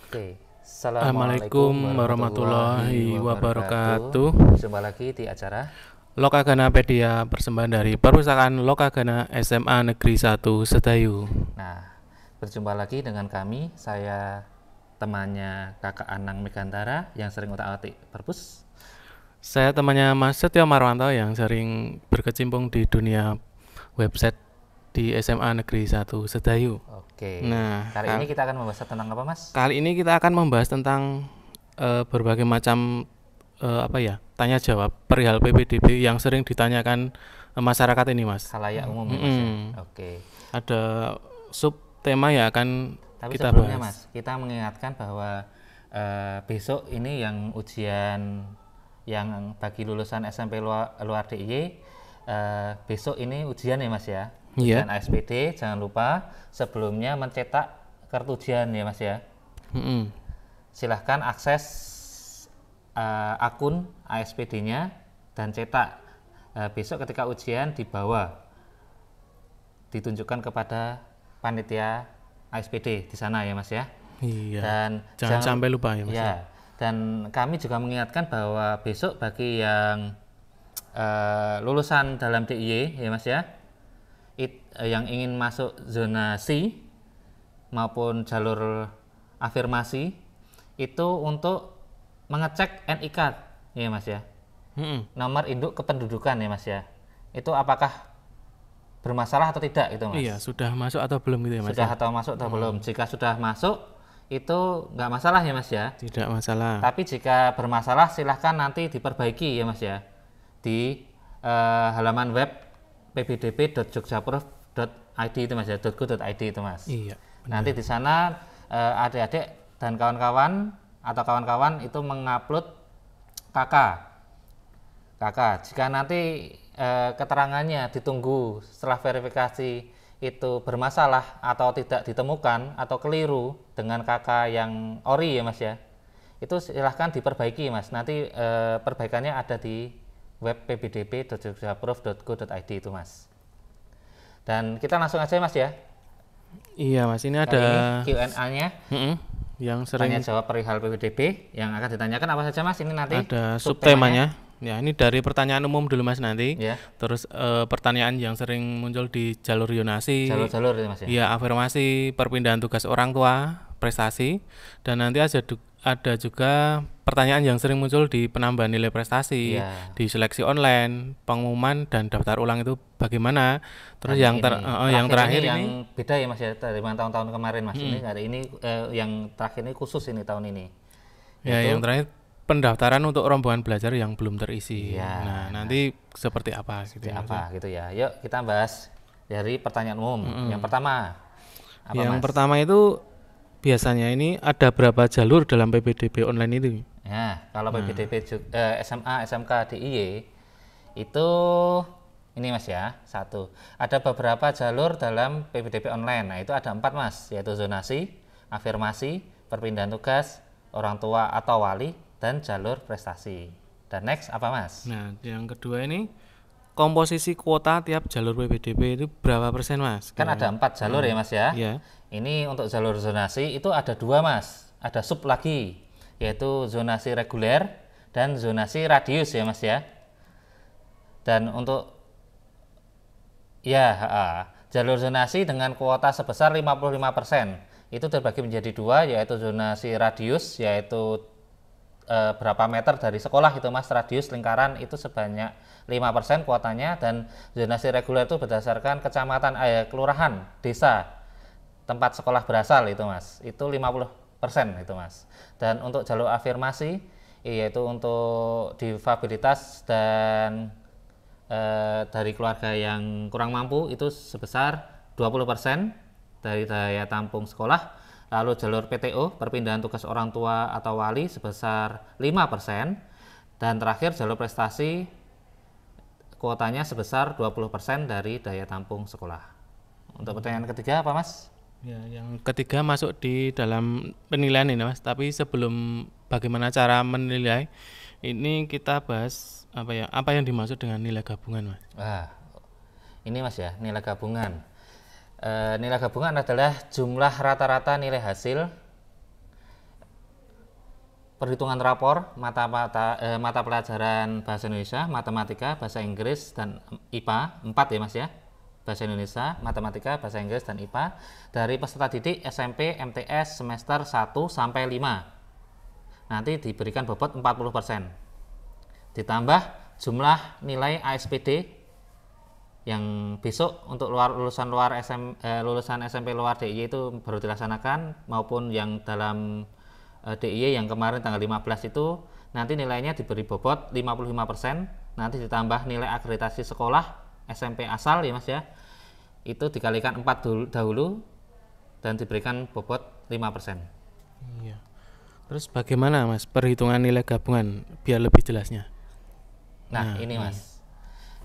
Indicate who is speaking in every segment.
Speaker 1: Oke,
Speaker 2: Assalamualaikum
Speaker 1: Assalamualaikum warahmatullahi
Speaker 2: warahmatullahi
Speaker 1: wabarakatuh.
Speaker 2: wabarakatuh.
Speaker 1: Jumpa lagi di acara.
Speaker 2: Lokaganapedia persembahan dari Perpustakaan Lokagana SMA Negeri 1 Sedayu.
Speaker 1: Nah, berjumpa lagi dengan kami. Saya temannya Kakak Anang Megantara yang sering utak-atik perpus.
Speaker 2: Saya temannya Mas Setio Marwanto yang sering berkecimpung di dunia website di SMA Negeri 1 Sedayu.
Speaker 1: Oke,
Speaker 2: Nah,
Speaker 1: kali ini kita akan membahas tentang apa, Mas?
Speaker 2: kali ini kita akan membahas tentang berbagai macam tanya jawab perihal PPDB yang sering ditanyakan masyarakat ini, Mas.
Speaker 1: Khalayak umum ya, Mas ya. Oke.
Speaker 2: Ada sub tema yang akan
Speaker 1: Tapi
Speaker 2: kita
Speaker 1: sebelumnya,
Speaker 2: bahas.
Speaker 1: Mas, kita mengingatkan bahwa besok ini yang ujian yang bagi lulusan SMP luar DIY, besok ini ujian ya, Mas ya.
Speaker 2: Iya.
Speaker 1: Ujian ASPD, jangan lupa sebelumnya mencetak kartu ujian ya, Mas ya.
Speaker 2: Mm-mm.
Speaker 1: Silahkan akses akun ASPD-nya dan cetak. Besok ketika ujian dibawa, ditunjukkan kepada panitia ASPD di sana ya, Mas ya.
Speaker 2: Iya.
Speaker 1: Dan
Speaker 2: Jangan sampai lupa ya, Mas.
Speaker 1: ya, dan kami juga mengingatkan bahwa besok bagi yang lulusan dalam DIY ya, Mas ya, yang ingin masuk zonasi maupun jalur afirmasi itu untuk mengecek NIK ya, Mas ya.
Speaker 2: Mm-mm.
Speaker 1: Nomor induk kependudukan ya, Mas ya. Itu apakah bermasalah atau tidak itu, Mas?
Speaker 2: Iya, sudah masuk atau belum gitu ya, Mas?
Speaker 1: Sudah
Speaker 2: ya?
Speaker 1: atau masuk atau belum? Jika sudah masuk itu nggak masalah ya, Mas ya.
Speaker 2: Tidak masalah.
Speaker 1: Tapi jika bermasalah silahkan nanti diperbaiki ya, Mas ya, di halaman web pbdb.jogjaprov.id itu, Mas ya, .go.id itu, Mas.
Speaker 2: Iya.
Speaker 1: Nanti di sana adik-adik dan kawan-kawan atau kawan-kawan itu mengupload KK. Jika nanti keterangannya ditunggu setelah verifikasi itu bermasalah atau tidak ditemukan atau keliru dengan KK yang ori ya, Mas ya, itu silahkan diperbaiki, Mas. Nanti perbaikannya ada di web pbdb.jogjaprov.go.id itu, Mas. Dan kita langsung aja, Mas ya.
Speaker 2: Iya, Mas. Ini
Speaker 1: Kali
Speaker 2: ada
Speaker 1: ini Q&A-nya
Speaker 2: yang sering
Speaker 1: tanya jawab perihal PPDB yang akan ditanyakan apa saja, Mas? Ini nanti
Speaker 2: ada
Speaker 1: subtemanya.
Speaker 2: subtemanya. Ya, ini dari pertanyaan umum dulu, Mas, nanti.
Speaker 1: Ya,
Speaker 2: Terus pertanyaan yang sering muncul di jalur yonasi,
Speaker 1: jalur-jalur itu, Mas ya.
Speaker 2: ya afirmasi, perpindahan tugas orang tua, prestasi, dan nanti ada juga pertanyaan yang sering muncul di penambahan nilai prestasi,
Speaker 1: Iya.
Speaker 2: di seleksi online, pengumuman dan daftar ulang itu bagaimana. Terus
Speaker 1: Dan
Speaker 2: yang terakhir
Speaker 1: ini
Speaker 2: ini
Speaker 1: yang beda ya, Mas ya, dari tahun-tahun kemarin, Mas. Ini hari ini yang terakhir ini khusus ini tahun ini.
Speaker 2: ya yang terakhir pendaftaran untuk rombongan belajar yang belum terisi.
Speaker 1: Iya.
Speaker 2: Nah, nanti seperti apa gitu ya, Mas?
Speaker 1: Apa gitu ya. Yuk kita bahas dari pertanyaan umum. Yang pertama, apa,
Speaker 2: Yang
Speaker 1: Mas?
Speaker 2: pertama itu biasanya ini ada berapa jalur dalam PPDB online itu?
Speaker 1: Ya, kalau PPDB SMA, SMK, DIY itu ini, Mas ya, satu. Ada beberapa jalur dalam PPDB online. Nah, itu ada 4, Mas, yaitu zonasi, afirmasi, perpindahan tugas, orang tua atau wali, dan jalur prestasi. Dan next apa, Mas?
Speaker 2: Nah, yang kedua ini komposisi kuota tiap jalur PPDB itu berapa persen, Mas?
Speaker 1: Kan ada 4 jalur ya, Mas ya.
Speaker 2: Iya.
Speaker 1: Ini untuk jalur zonasi itu ada 2, Mas. Ada sub lagi, yaitu zonasi reguler dan zonasi radius ya, Mas ya. Dan untuk jalur zonasi dengan kuota sebesar 55% itu terbagi menjadi 2, yaitu zonasi radius, yaitu berapa meter dari sekolah itu, Mas. Radius lingkaran itu sebanyak 5% kuotanya, dan zonasi reguler itu berdasarkan kecamatan, kelurahan, desa tempat sekolah berasal itu, Mas. Itu 50% itu, Mas. Dan untuk jalur afirmasi yaitu untuk difabilitas dan dari keluarga yang kurang mampu itu sebesar 20% dari daya tampung sekolah. Lalu jalur PTO, perpindahan tugas orang tua atau wali, sebesar 5%. Dan terakhir jalur prestasi, kuotanya sebesar 20% dari daya tampung sekolah. Untuk pertanyaan ketiga apa, Mas?
Speaker 2: Ya, yang ketiga masuk di dalam penilaian ini, Mas. Tapi sebelum bagaimana cara menilai, ini kita bahas apa yang dimaksud dengan nilai gabungan, Mas.
Speaker 1: Ini, Mas ya, nilai gabungan. Nilai gabungan adalah jumlah rata-rata nilai hasil perhitungan rapor, mata pelajaran bahasa Indonesia, matematika, bahasa Inggris, dan IPA, 4 ya Mas ya. Bahasa Indonesia, matematika, bahasa Inggris, dan IPA dari peserta didik SMP MTS semester 1 sampai 5. Nanti diberikan bobot 40%. Ditambah jumlah nilai ASPD yang besok untuk lulusan SMP luar DIY itu baru dilaksanakan, maupun yang dalam DIY yang kemarin tanggal 15 itu nanti nilainya diberi bobot 55%, nanti ditambah nilai akreditasi sekolah SMP asal ya Mas ya, itu dikalikan 4 dahulu dan diberikan bobot 5%.
Speaker 2: Iya. Terus bagaimana Mas perhitungan nilai gabungan biar lebih jelasnya?
Speaker 1: Nah ini Mas,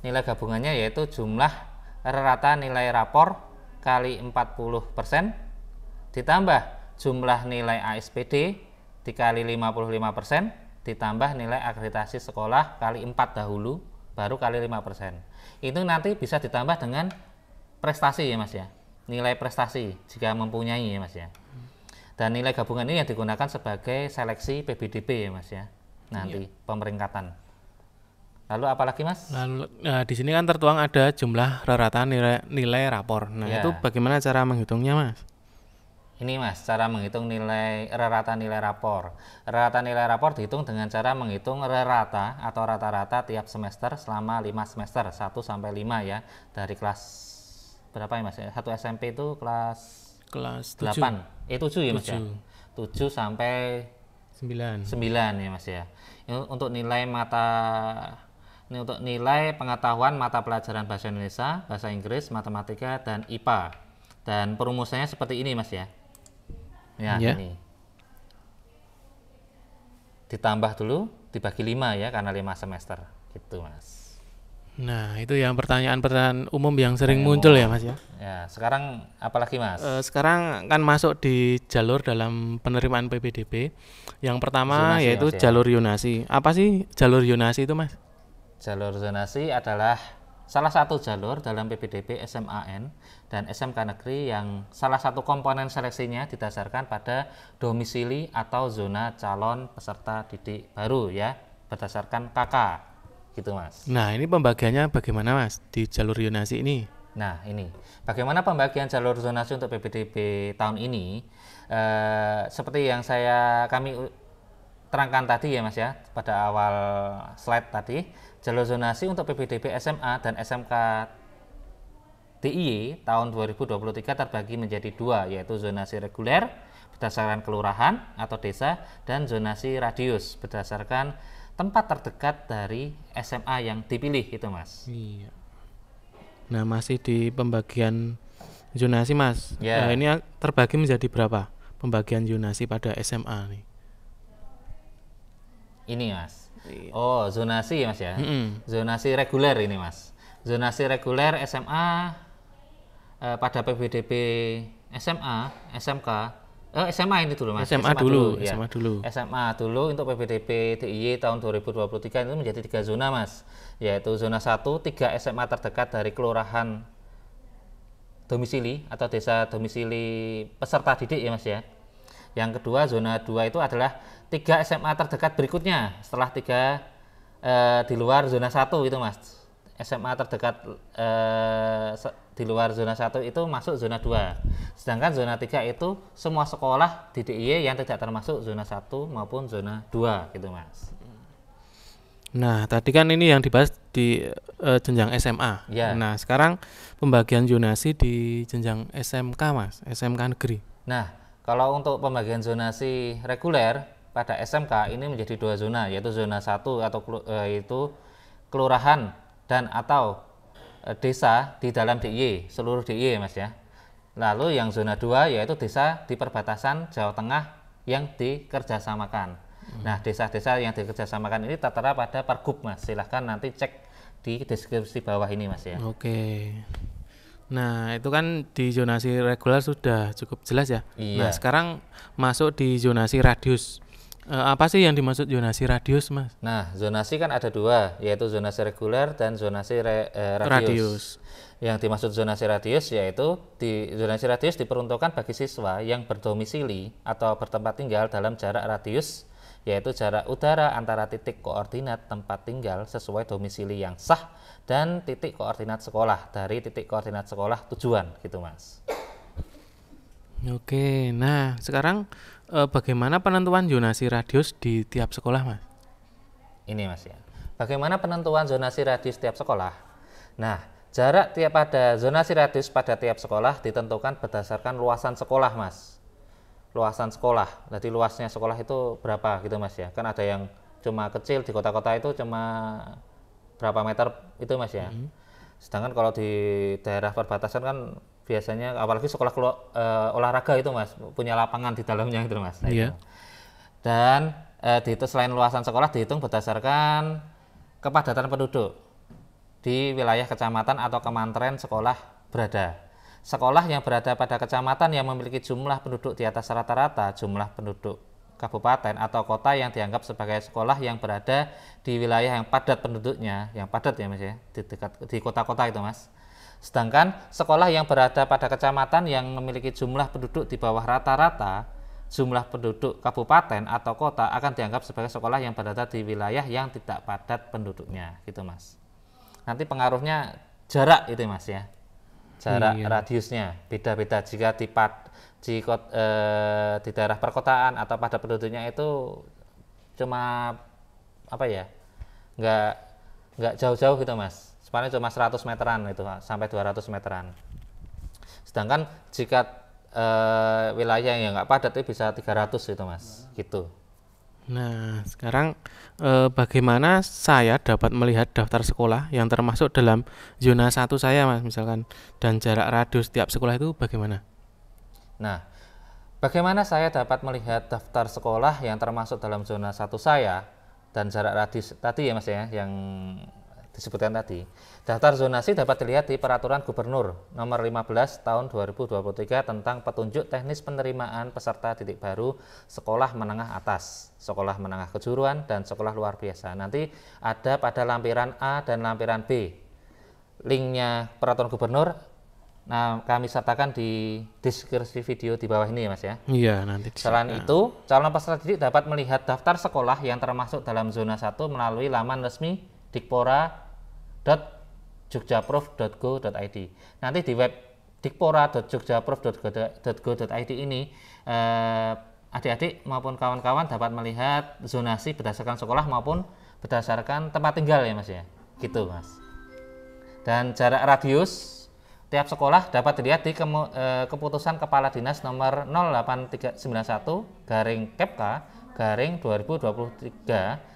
Speaker 1: nilai gabungannya yaitu jumlah rata nilai rapor kali 40% ditambah jumlah nilai ASPD dikali 55% ditambah nilai akreditasi sekolah kali 4 dahulu baru kali 5%. Itu nanti bisa ditambah dengan prestasi ya Mas ya, nilai prestasi jika mempunyai ya Mas ya. Dan nilai gabungan ini yang digunakan sebagai seleksi PBDB ya Mas ya, nanti pemeringkatan. Lalu apalagi Mas?
Speaker 2: Lalu di sini kan tertuang ada jumlah rata nilai rapor. Nah, itu bagaimana cara menghitungnya Mas?
Speaker 1: Ini Mas, cara menghitung rata nilai rapor. Rata nilai rapor dihitung dengan cara menghitung rata atau rata-rata tiap semester selama 5 semester, 1 sampai 5 ya. Dari kelas berapa ya Mas? 1 SMP itu kelas
Speaker 2: 7.
Speaker 1: 8. 7 ya Mas 7. Ya. 7 sampai
Speaker 2: 9
Speaker 1: ya Mas ya. Ini untuk nilai pengetahuan mata pelajaran bahasa Indonesia, bahasa Inggris, matematika, dan IPA. Dan perumusannya seperti ini Mas ya. Ya, ini. Ditambah dulu, dibagi 5 ya, karena 5 semester. Gitu Mas.
Speaker 2: Nah, itu yang pertanyaan umum yang sering muncul ya Mas ya.
Speaker 1: Ya, sekarang apalagi Mas?
Speaker 2: Sekarang kan masuk di jalur dalam penerimaan PPDB. Yang pertama zonasi, yaitu Mas, jalur zonasi. Apa sih jalur zonasi itu Mas?
Speaker 1: Jalur zonasi adalah salah satu jalur dalam PPDB SMAN dan SMK negeri yang salah satu komponen seleksinya didasarkan pada domisili atau zona calon peserta didik baru ya, berdasarkan KK gitu Mas.
Speaker 2: Nah ini pembagiannya bagaimana Mas di jalur zonasi ini?
Speaker 1: Nah ini bagaimana pembagian jalur zonasi untuk PPDB tahun ini, seperti yang kami terangkan tadi ya Mas ya, pada awal slide tadi. Jalur zonasi untuk PPDB SMA dan SMK DIY tahun 2023 terbagi menjadi 2, yaitu zonasi reguler berdasarkan kelurahan atau desa dan zonasi radius berdasarkan tempat terdekat dari SMA yang dipilih itu Mas.
Speaker 2: Iya. Nah masih di pembagian zonasi Mas. Nah, ini terbagi menjadi berapa pembagian zonasi pada SMA nih?
Speaker 1: Ini Mas. Oh, zonasi ya Mas ya. Zonasi reguler ini Mas. Zonasi reguler SMA pada PPDB SMA, SMK, SMA ini dulu Mas.
Speaker 2: SMA dulu, ya.
Speaker 1: SMA dulu untuk PPDB DIY tahun 2023 itu menjadi 3 zona Mas. Yaitu zona 1, 3 SMA terdekat dari kelurahan domisili atau desa domisili peserta didik ya Mas ya. Yang kedua, zona 2 itu adalah 3 SMA terdekat berikutnya setelah 3 di luar zona 1 itu Mas. SMA terdekat di luar zona 1 itu masuk zona 2. Sedangkan zona 3 itu semua sekolah di DIY yang tidak termasuk zona 1 maupun zona 2 gitu Mas.
Speaker 2: Nah, tadi kan ini yang dibahas di jenjang SMA.
Speaker 1: Ya.
Speaker 2: Nah, sekarang pembagian zonasi di jenjang SMK Mas, SMK negeri.
Speaker 1: Nah, kalau untuk pembagian zonasi reguler pada SMK ini menjadi 2 zona, yaitu zona 1 atau yaitu kelurahan dan atau desa di dalam DIY, seluruh DIY Mas ya. Lalu yang zona 2 yaitu desa di perbatasan Jawa Tengah yang dikerjasamakan. Nah, desa-desa yang dikerjasamakan ini tertera pada Pergub Mas. Silahkan nanti cek di deskripsi bawah ini Mas ya.
Speaker 2: Oke. Nah, itu kan di zonasi reguler sudah cukup jelas ya.
Speaker 1: Iya.
Speaker 2: Nah, sekarang masuk di zonasi radius. Apa sih yang dimaksud zonasi radius, Mas?
Speaker 1: Nah, zonasi kan ada 2, yaitu zonasi reguler dan zonasi radius. Yang dimaksud zonasi radius yaitu zonasi radius diperuntukkan bagi siswa yang berdomisili atau bertempat tinggal dalam jarak radius yaitu jarak udara antara titik koordinat tempat tinggal sesuai domisili yang sah dan titik koordinat sekolah dari titik koordinat sekolah tujuan gitu Mas.
Speaker 2: Oke, nah sekarang bagaimana penentuan zonasi radius di tiap sekolah, Mas?
Speaker 1: Ini Mas ya. Bagaimana penentuan zonasi radius tiap sekolah? Nah, jarak pada zonasi radius pada tiap sekolah ditentukan berdasarkan luasan sekolah, Mas. Luasan sekolah. Jadi luasnya sekolah itu berapa gitu Mas ya. Kan ada yang cuma kecil, di kota-kota itu cuma berapa meter itu Mas ya. Sedangkan kalau di daerah perbatasan kan biasanya apalagi sekolah olahraga itu Mas, punya lapangan di dalamnya gitu Mas. Nah,
Speaker 2: Iya.
Speaker 1: itu. Dan dihitung selain luasan sekolah dihitung berdasarkan kepadatan penduduk di wilayah kecamatan atau kemanteran sekolah berada. Sekolah yang berada pada kecamatan yang memiliki jumlah penduduk di atas rata-rata jumlah penduduk kabupaten atau kota yang dianggap sebagai sekolah yang berada di wilayah yang padat penduduknya, yang padat ya Mas ya, di kota-kota itu Mas. Sedangkan sekolah yang berada pada kecamatan yang memiliki jumlah penduduk di bawah rata-rata jumlah penduduk kabupaten atau kota akan dianggap sebagai sekolah yang berada di wilayah yang tidak padat penduduknya gitu Mas. Nanti pengaruhnya jarak itu Mas ya, jarak radiusnya beda-beda. Jika di daerah perkotaan atau pada penduduknya itu cuma apa ya, nggak jauh-jauh gitu Mas, sebenarnya cuma 100 meteran itu sampai 200 meteran. Sedangkan jika wilayah yang nggak padat itu bisa 300 gitu Mas, gitu.
Speaker 2: Nah, sekarang bagaimana saya dapat melihat daftar sekolah yang termasuk dalam zona 1 saya, Mas, misalkan, dan jarak radius tiap sekolah itu bagaimana?
Speaker 1: Nah, bagaimana saya dapat melihat daftar sekolah yang termasuk dalam zona 1 saya dan jarak radius tadi ya Mas ya, yang disebutkan tadi. Daftar zonasi dapat dilihat di Peraturan Gubernur Nomor 15 Tahun 2023 tentang petunjuk teknis penerimaan peserta didik baru sekolah menengah atas, sekolah menengah kejuruan, dan sekolah luar biasa. Nanti ada pada lampiran A dan lampiran B. Linknya Peraturan Gubernur, nah kami sertakan di deskripsi video di bawah ini ya Mas ya.
Speaker 2: Iya, nanti.
Speaker 1: Selain itu, calon peserta didik dapat melihat daftar sekolah yang termasuk dalam zona 1 melalui laman resmi dikpora.jogjaprov.go.id. Nanti di web dikpora.jogjaprov.go.id ini adik-adik maupun kawan-kawan dapat melihat zonasi berdasarkan sekolah maupun berdasarkan tempat tinggal ya Mas ya, gitu Mas. Dan jarak radius tiap sekolah dapat dilihat di keputusan Kepala Dinas nomor 08391/Kepka/2023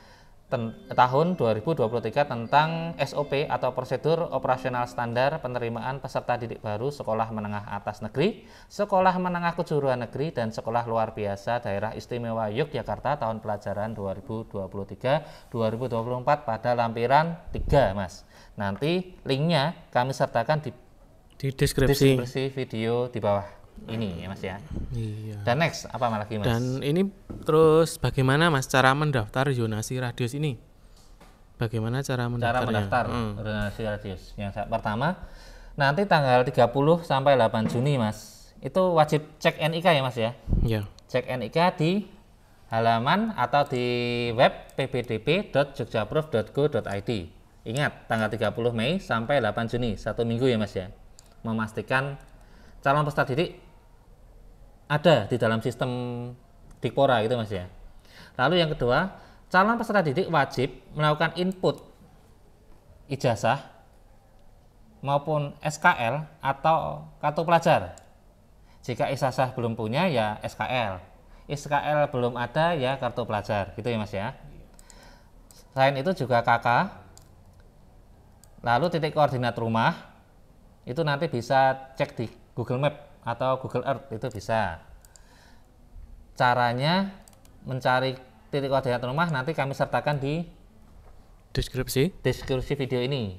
Speaker 1: tahun 2023 tentang SOP atau prosedur operasional standar penerimaan peserta didik baru sekolah menengah atas negeri, sekolah menengah kejuruan negeri, dan sekolah luar biasa daerah istimewa Yogyakarta tahun pelajaran 2023-2024 pada lampiran 3 Mas. Nanti linknya kami sertakan di deskripsi video di bawah ini ya Mas ya.
Speaker 2: Iya.
Speaker 1: Dan next apa lagi Mas?
Speaker 2: Dan ini terus bagaimana Mas cara mendaftar zonasi radius ini? Bagaimana cara mendaftarnya?
Speaker 1: Cara mendaftar zonasi radius. Yang pertama, nanti tanggal 30 sampai 8 Juni Mas. Itu wajib cek NIK ya Mas ya.
Speaker 2: Iya.
Speaker 1: Cek NIK di halaman atau di web pbdp.jogjaprov.go.id. Ingat, tanggal 30 Mei sampai 8 Juni, 1 minggu ya Mas ya. Memastikan calon peserta didik ada di dalam sistem Dikpora gitu Mas ya. Lalu yang kedua, calon peserta didik wajib melakukan input ijazah maupun SKL atau kartu pelajar. Jika ijazah belum punya ya SKL. SKL belum ada ya kartu pelajar gitu ya Mas ya. Selain itu juga KK. Lalu titik koordinat rumah itu nanti bisa cek di Google Map atau Google Earth, itu bisa. Caranya mencari titik koordinat rumah nanti kami sertakan di
Speaker 2: deskripsi
Speaker 1: video ini,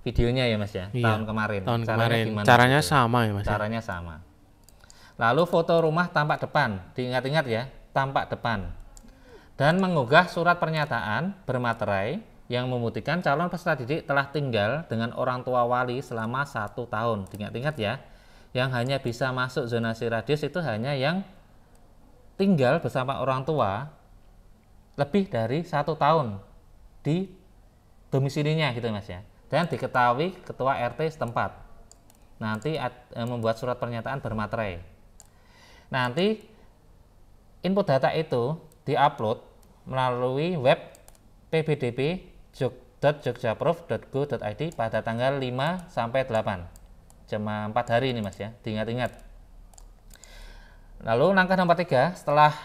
Speaker 1: videonya ya Mas ya.
Speaker 2: Iya,
Speaker 1: tahun kemarin
Speaker 2: gimana caranya gitu? Sama ya Mas
Speaker 1: caranya sama. Lalu foto rumah tampak depan, diingat-ingat ya, tampak depan, dan mengunggah surat pernyataan bermaterai yang membuktikan calon peserta didik telah tinggal dengan orang tua wali selama 1 tahun. Ingat-ingat ya, yang hanya bisa masuk zonasi radius itu hanya yang tinggal bersama orang tua lebih dari 1 tahun di domisilinya gitu Mas ya, dan diketahui ketua RT setempat. Nanti membuat surat pernyataan bermaterai. Nanti input data itu diupload melalui web pbdb.jogjaprov.go.id pada tanggal 5 sampai 8. Cuma 4 hari ini Mas ya, diingat-ingat. Lalu langkah nomor 3, setelah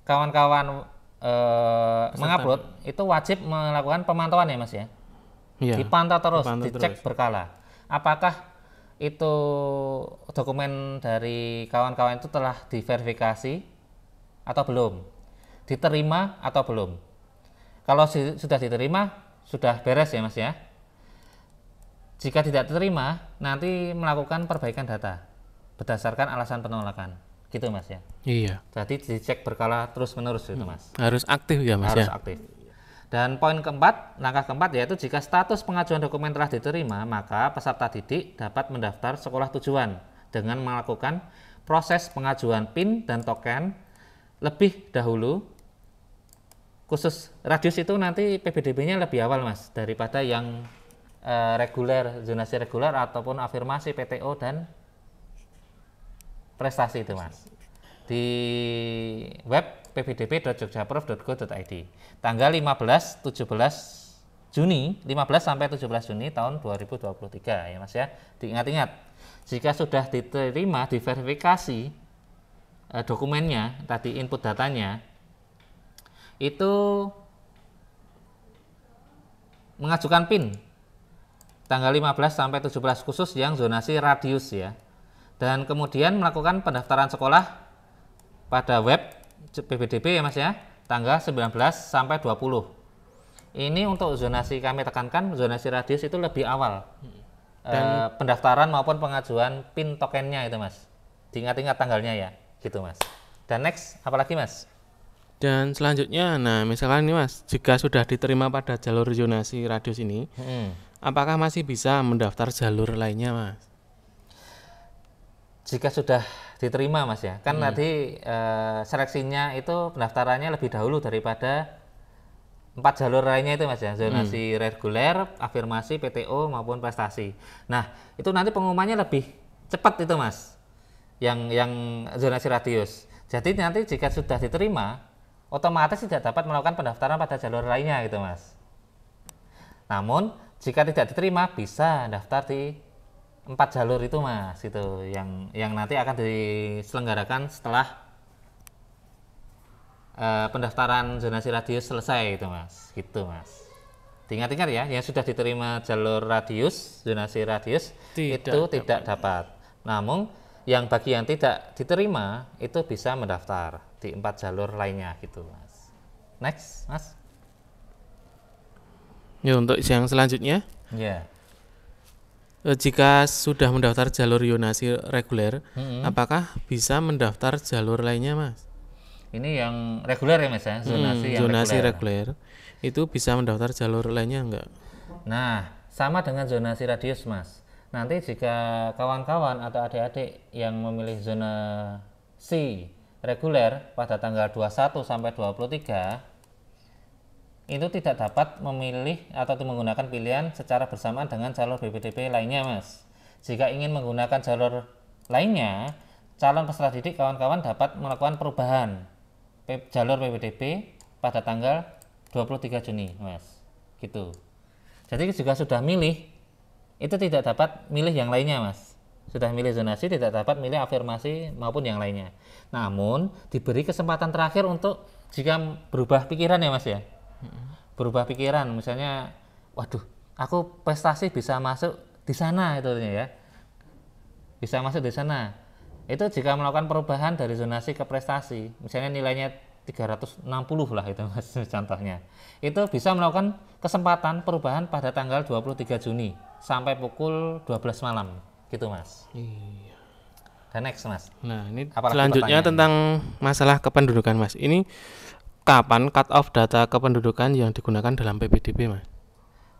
Speaker 1: kawan-kawan mengupload, itu wajib melakukan pemantauan ya Mas ya.
Speaker 2: Iya.
Speaker 1: Dipantau terus,
Speaker 2: Dipantau
Speaker 1: dicek
Speaker 2: terus.
Speaker 1: berkala. Apakah itu dokumen dari kawan-kawan itu telah diverifikasi atau belum? Diterima atau belum? Kalau sudah diterima, sudah beres ya Mas ya. Jika tidak diterima, nanti melakukan perbaikan data berdasarkan alasan penolakan. Gitu Mas ya.
Speaker 2: Iya.
Speaker 1: Jadi dicek berkala terus-menerus gitu Mas.
Speaker 2: Harus aktif ya Mas
Speaker 1: Harus
Speaker 2: ya.
Speaker 1: aktif. Dan poin keempat, langkah keempat yaitu jika status pengajuan dokumen telah diterima, maka peserta didik dapat mendaftar sekolah tujuan dengan melakukan proses pengajuan PIN dan token lebih dahulu. Khusus radius itu nanti PBDB-nya lebih awal Mas daripada yang reguler, zonasi reguler ataupun afirmasi PTO dan prestasi itu Mas. Di web pbdb.jogjaprov.go.id tanggal 15 Juni 15 sampai 17 Juni tahun 2023 ya Mas ya. Diingat-ingat, jika sudah diterima, diverifikasi dokumennya, tadi input datanya, itu mengajukan PIN tanggal 15 sampai 17 khusus yang zonasi radius ya. Dan kemudian melakukan pendaftaran sekolah pada web PBDB ya Mas ya, tanggal 19 sampai 20. Ini untuk zonasi, kami tekankan zonasi radius itu lebih awal. Pendaftaran maupun pengajuan PIN tokennya itu Mas. Diingat-ingat tanggalnya ya, gitu Mas. Dan next, apalagi Mas?
Speaker 2: Dan selanjutnya, nah misalkan ini Mas, jika sudah diterima pada jalur zonasi radius ini, apakah masih bisa mendaftar jalur lainnya Mas?
Speaker 1: Jika sudah diterima Mas ya, kan tadi seleksinya itu pendaftarannya lebih dahulu daripada 4 jalur lainnya itu Mas ya, zonasi reguler, afirmasi, PTO maupun prestasi. Nah itu nanti pengumumannya lebih cepat itu Mas, yang zonasi radius. Jadi nanti jika sudah diterima, otomatis tidak dapat melakukan pendaftaran pada jalur lainnya gitu Mas. Namun jika tidak diterima, bisa daftar di 4 jalur itu Mas, itu yang nanti akan diselenggarakan setelah pendaftaran zonasi radius selesai itu Mas, gitu Mas. Diingat-ingat ya, yang sudah diterima jalur radius, zonasi radius tidak dapat. Namun yang bagi yang tidak diterima itu bisa mendaftar di 4 jalur lainnya gitu Mas. Next Mas.
Speaker 2: Ya, untuk yang selanjutnya,
Speaker 1: Ya.
Speaker 2: jika sudah mendaftar jalur zonasi reguler, apakah bisa mendaftar jalur lainnya Mas?
Speaker 1: Ini yang reguler ya Mas ya,
Speaker 2: zonasi reguler. Itu bisa mendaftar jalur lainnya enggak?
Speaker 1: Nah, sama dengan zonasi radius Mas. Nanti jika kawan-kawan atau adik-adik yang memilih zonasi reguler pada tanggal 21 sampai 23 itu tidak dapat memilih atau menggunakan pilihan secara bersamaan dengan jalur PBDB lainnya Mas. Jika ingin menggunakan jalur lainnya, calon peserta didik kawan-kawan dapat melakukan perubahan jalur PBDB pada tanggal 23 Juni Mas, gitu. Jadi jika sudah milih, itu tidak dapat milih yang lainnya Mas. Sudah milih zonasi tidak dapat milih afirmasi maupun yang lainnya. Namun diberi kesempatan terakhir untuk jika berubah pikiran ya Mas ya. Berubah pikiran, misalnya waduh aku prestasi bisa masuk di sana itu ya, bisa masuk di sana. Itu jika melakukan perubahan dari zonasi ke prestasi, misalnya nilainya 360 lah itu Mas contohnya, itu bisa melakukan kesempatan perubahan pada tanggal 23 Juni sampai pukul 12 malam gitu Mas.
Speaker 2: Iya.
Speaker 1: Dan next Mas.
Speaker 2: Nah ini
Speaker 1: Apalagi
Speaker 2: selanjutnya tentang masalah kependudukan Mas. Ini kapan cut off data kependudukan yang digunakan dalam PPDB Mas?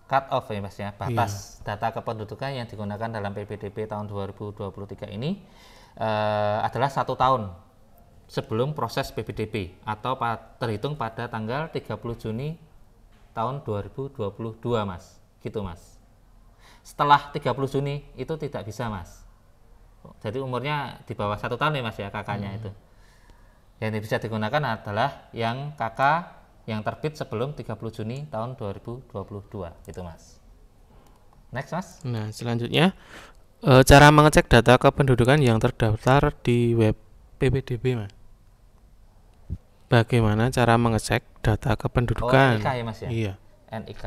Speaker 1: Cut off ya Mas ya, batas data kependudukan yang digunakan dalam PPDB tahun 2023 ini adalah 1 tahun sebelum proses PPDB atau terhitung pada tanggal 30 Juni tahun 2022 Mas. Gitu Mas. Setelah 30 Juni itu tidak bisa Mas. Jadi umurnya di bawah 1 tahun ya Mas ya kakaknya itu. Yang bisa digunakan adalah yang KK yang terbit sebelum 30 Juni tahun 2022 gitu Mas. Next Mas.
Speaker 2: Nah, selanjutnya cara mengecek data kependudukan yang terdaftar di web PPDB, Mas. Bagaimana cara mengecek data kependudukan?
Speaker 1: NIK ya Mas ya?
Speaker 2: Iya.
Speaker 1: NIK.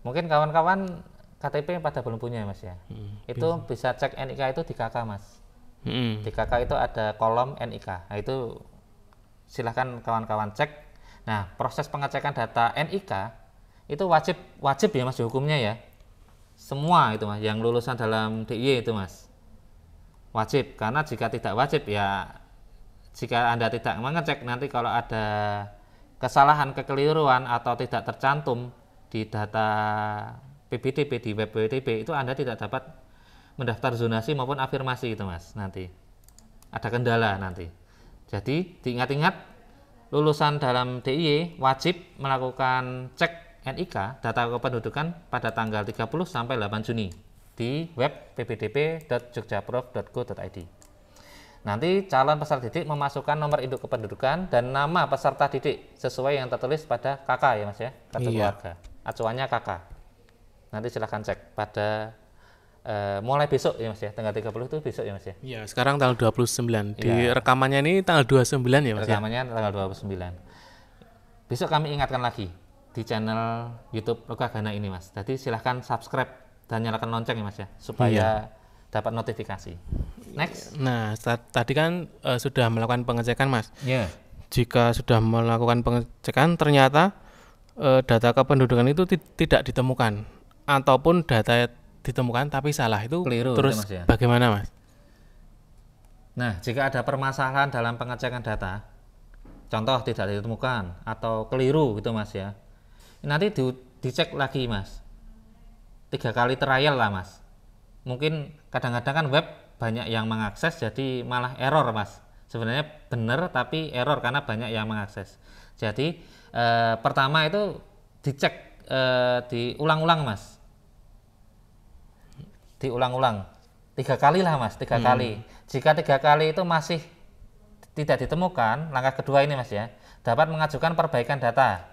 Speaker 1: Mungkin kawan-kawan KTP pada belum punya ya Mas ya? Itu bisa cek NIK itu di KK Mas. Di KK itu ada kolom NIK. Nah, itu silahkan kawan-kawan cek. Nah, proses pengecekan data NIK itu wajib ya Mas hukumnya ya. Semua itu Mas yang lulusan dalam DIY itu Mas. Wajib, karena jika tidak wajib ya, jika Anda tidak mengecek nanti kalau ada kesalahan, kekeliruan atau tidak tercantum di data PPDB di web PPDB itu Anda tidak dapat mendaftar zonasi maupun afirmasi itu Mas. Nanti ada kendala nanti. Jadi diingat-ingat, lulusan dalam DIY wajib melakukan cek NIK data kependudukan pada tanggal 30 sampai 8 Juni di web ppdb.jogjaprof.go.id. Nanti calon peserta didik memasukkan nomor induk kependudukan dan nama peserta didik sesuai yang tertulis pada KK ya Mas ya, kartu keluarga. Acuannya KK. Nanti silahkan cek pada mulai besok ya Mas ya, tanggal 30 itu besok ya Mas ya.
Speaker 2: Iya, sekarang tanggal 29. Di rekamannya ini tanggal 29 ya Mas ya.
Speaker 1: Rekamannya tanggal 29. Besok kami ingatkan lagi di channel YouTube Lokagana ini Mas. Jadi silahkan subscribe dan nyalakan lonceng ya Mas ya, supaya dapat notifikasi. Next.
Speaker 2: Nah, tadi kan sudah melakukan pengecekan Mas.
Speaker 1: Iya.
Speaker 2: Jika sudah melakukan pengecekan ternyata data kependudukan itu tidak ditemukan ataupun data ditemukan tapi salah, itu
Speaker 1: keliru,
Speaker 2: terus
Speaker 1: Mas ya.
Speaker 2: Bagaimana Mas?
Speaker 1: Nah, jika ada permasalahan dalam pengecekan data, contoh tidak ditemukan atau keliru gitu Mas ya, nanti dicek lagi Mas, 3 kali trial lah Mas. Mungkin kadang-kadang kan web banyak yang mengakses jadi malah error Mas. Sebenarnya benar tapi error karena banyak yang mengakses. Jadi pertama itu dicek, diulang-ulang Mas, diulang-ulang 3 kali lah Mas, 3 kali. Jika 3 kali itu masih tidak ditemukan, langkah kedua ini Mas ya, dapat mengajukan perbaikan data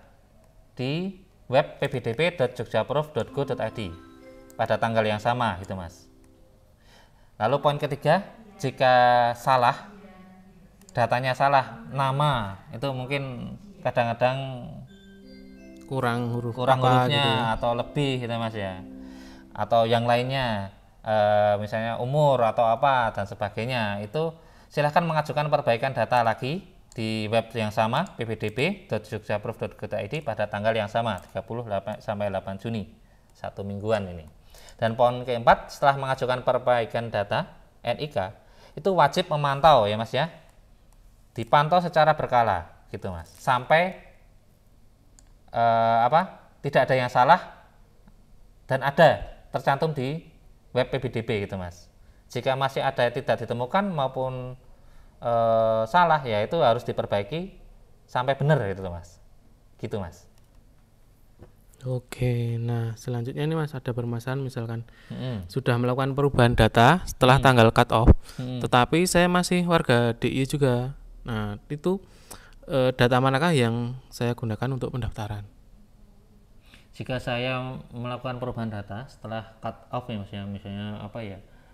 Speaker 1: di web ppdb.jogjaprof.go.id pada tanggal yang sama gitu Mas. Lalu poin ketiga, jika salah, datanya salah, nama itu mungkin kadang-kadang
Speaker 2: Kurang
Speaker 1: hurufnya
Speaker 2: gitu ya.
Speaker 1: atau lebih gitu Mas ya, atau yang lainnya, misalnya umur atau apa dan sebagainya, itu silahkan mengajukan perbaikan data lagi di web yang sama ppdb.jogjaprof.go.id pada tanggal yang sama 30 sampai 8 Juni, 1 mingguan ini. Dan poin keempat, setelah mengajukan perbaikan data NIK itu wajib memantau ya Mas ya, dipantau secara berkala gitu Mas, sampai tidak ada yang salah dan ada tercantum di web PPDB gitu Mas. Jika masih ada yang tidak ditemukan maupun salah, ya itu harus diperbaiki sampai benar gitu Mas. Gitu Mas.
Speaker 2: Oke, nah selanjutnya ini Mas ada permasalahan misalkan sudah melakukan perubahan data setelah tanggal cut off, tetapi saya masih warga DIY juga. Nah itu data manakah yang saya gunakan untuk pendaftaran?
Speaker 1: Jika saya melakukan perubahan data setelah cut off ya Mas ya, misalnya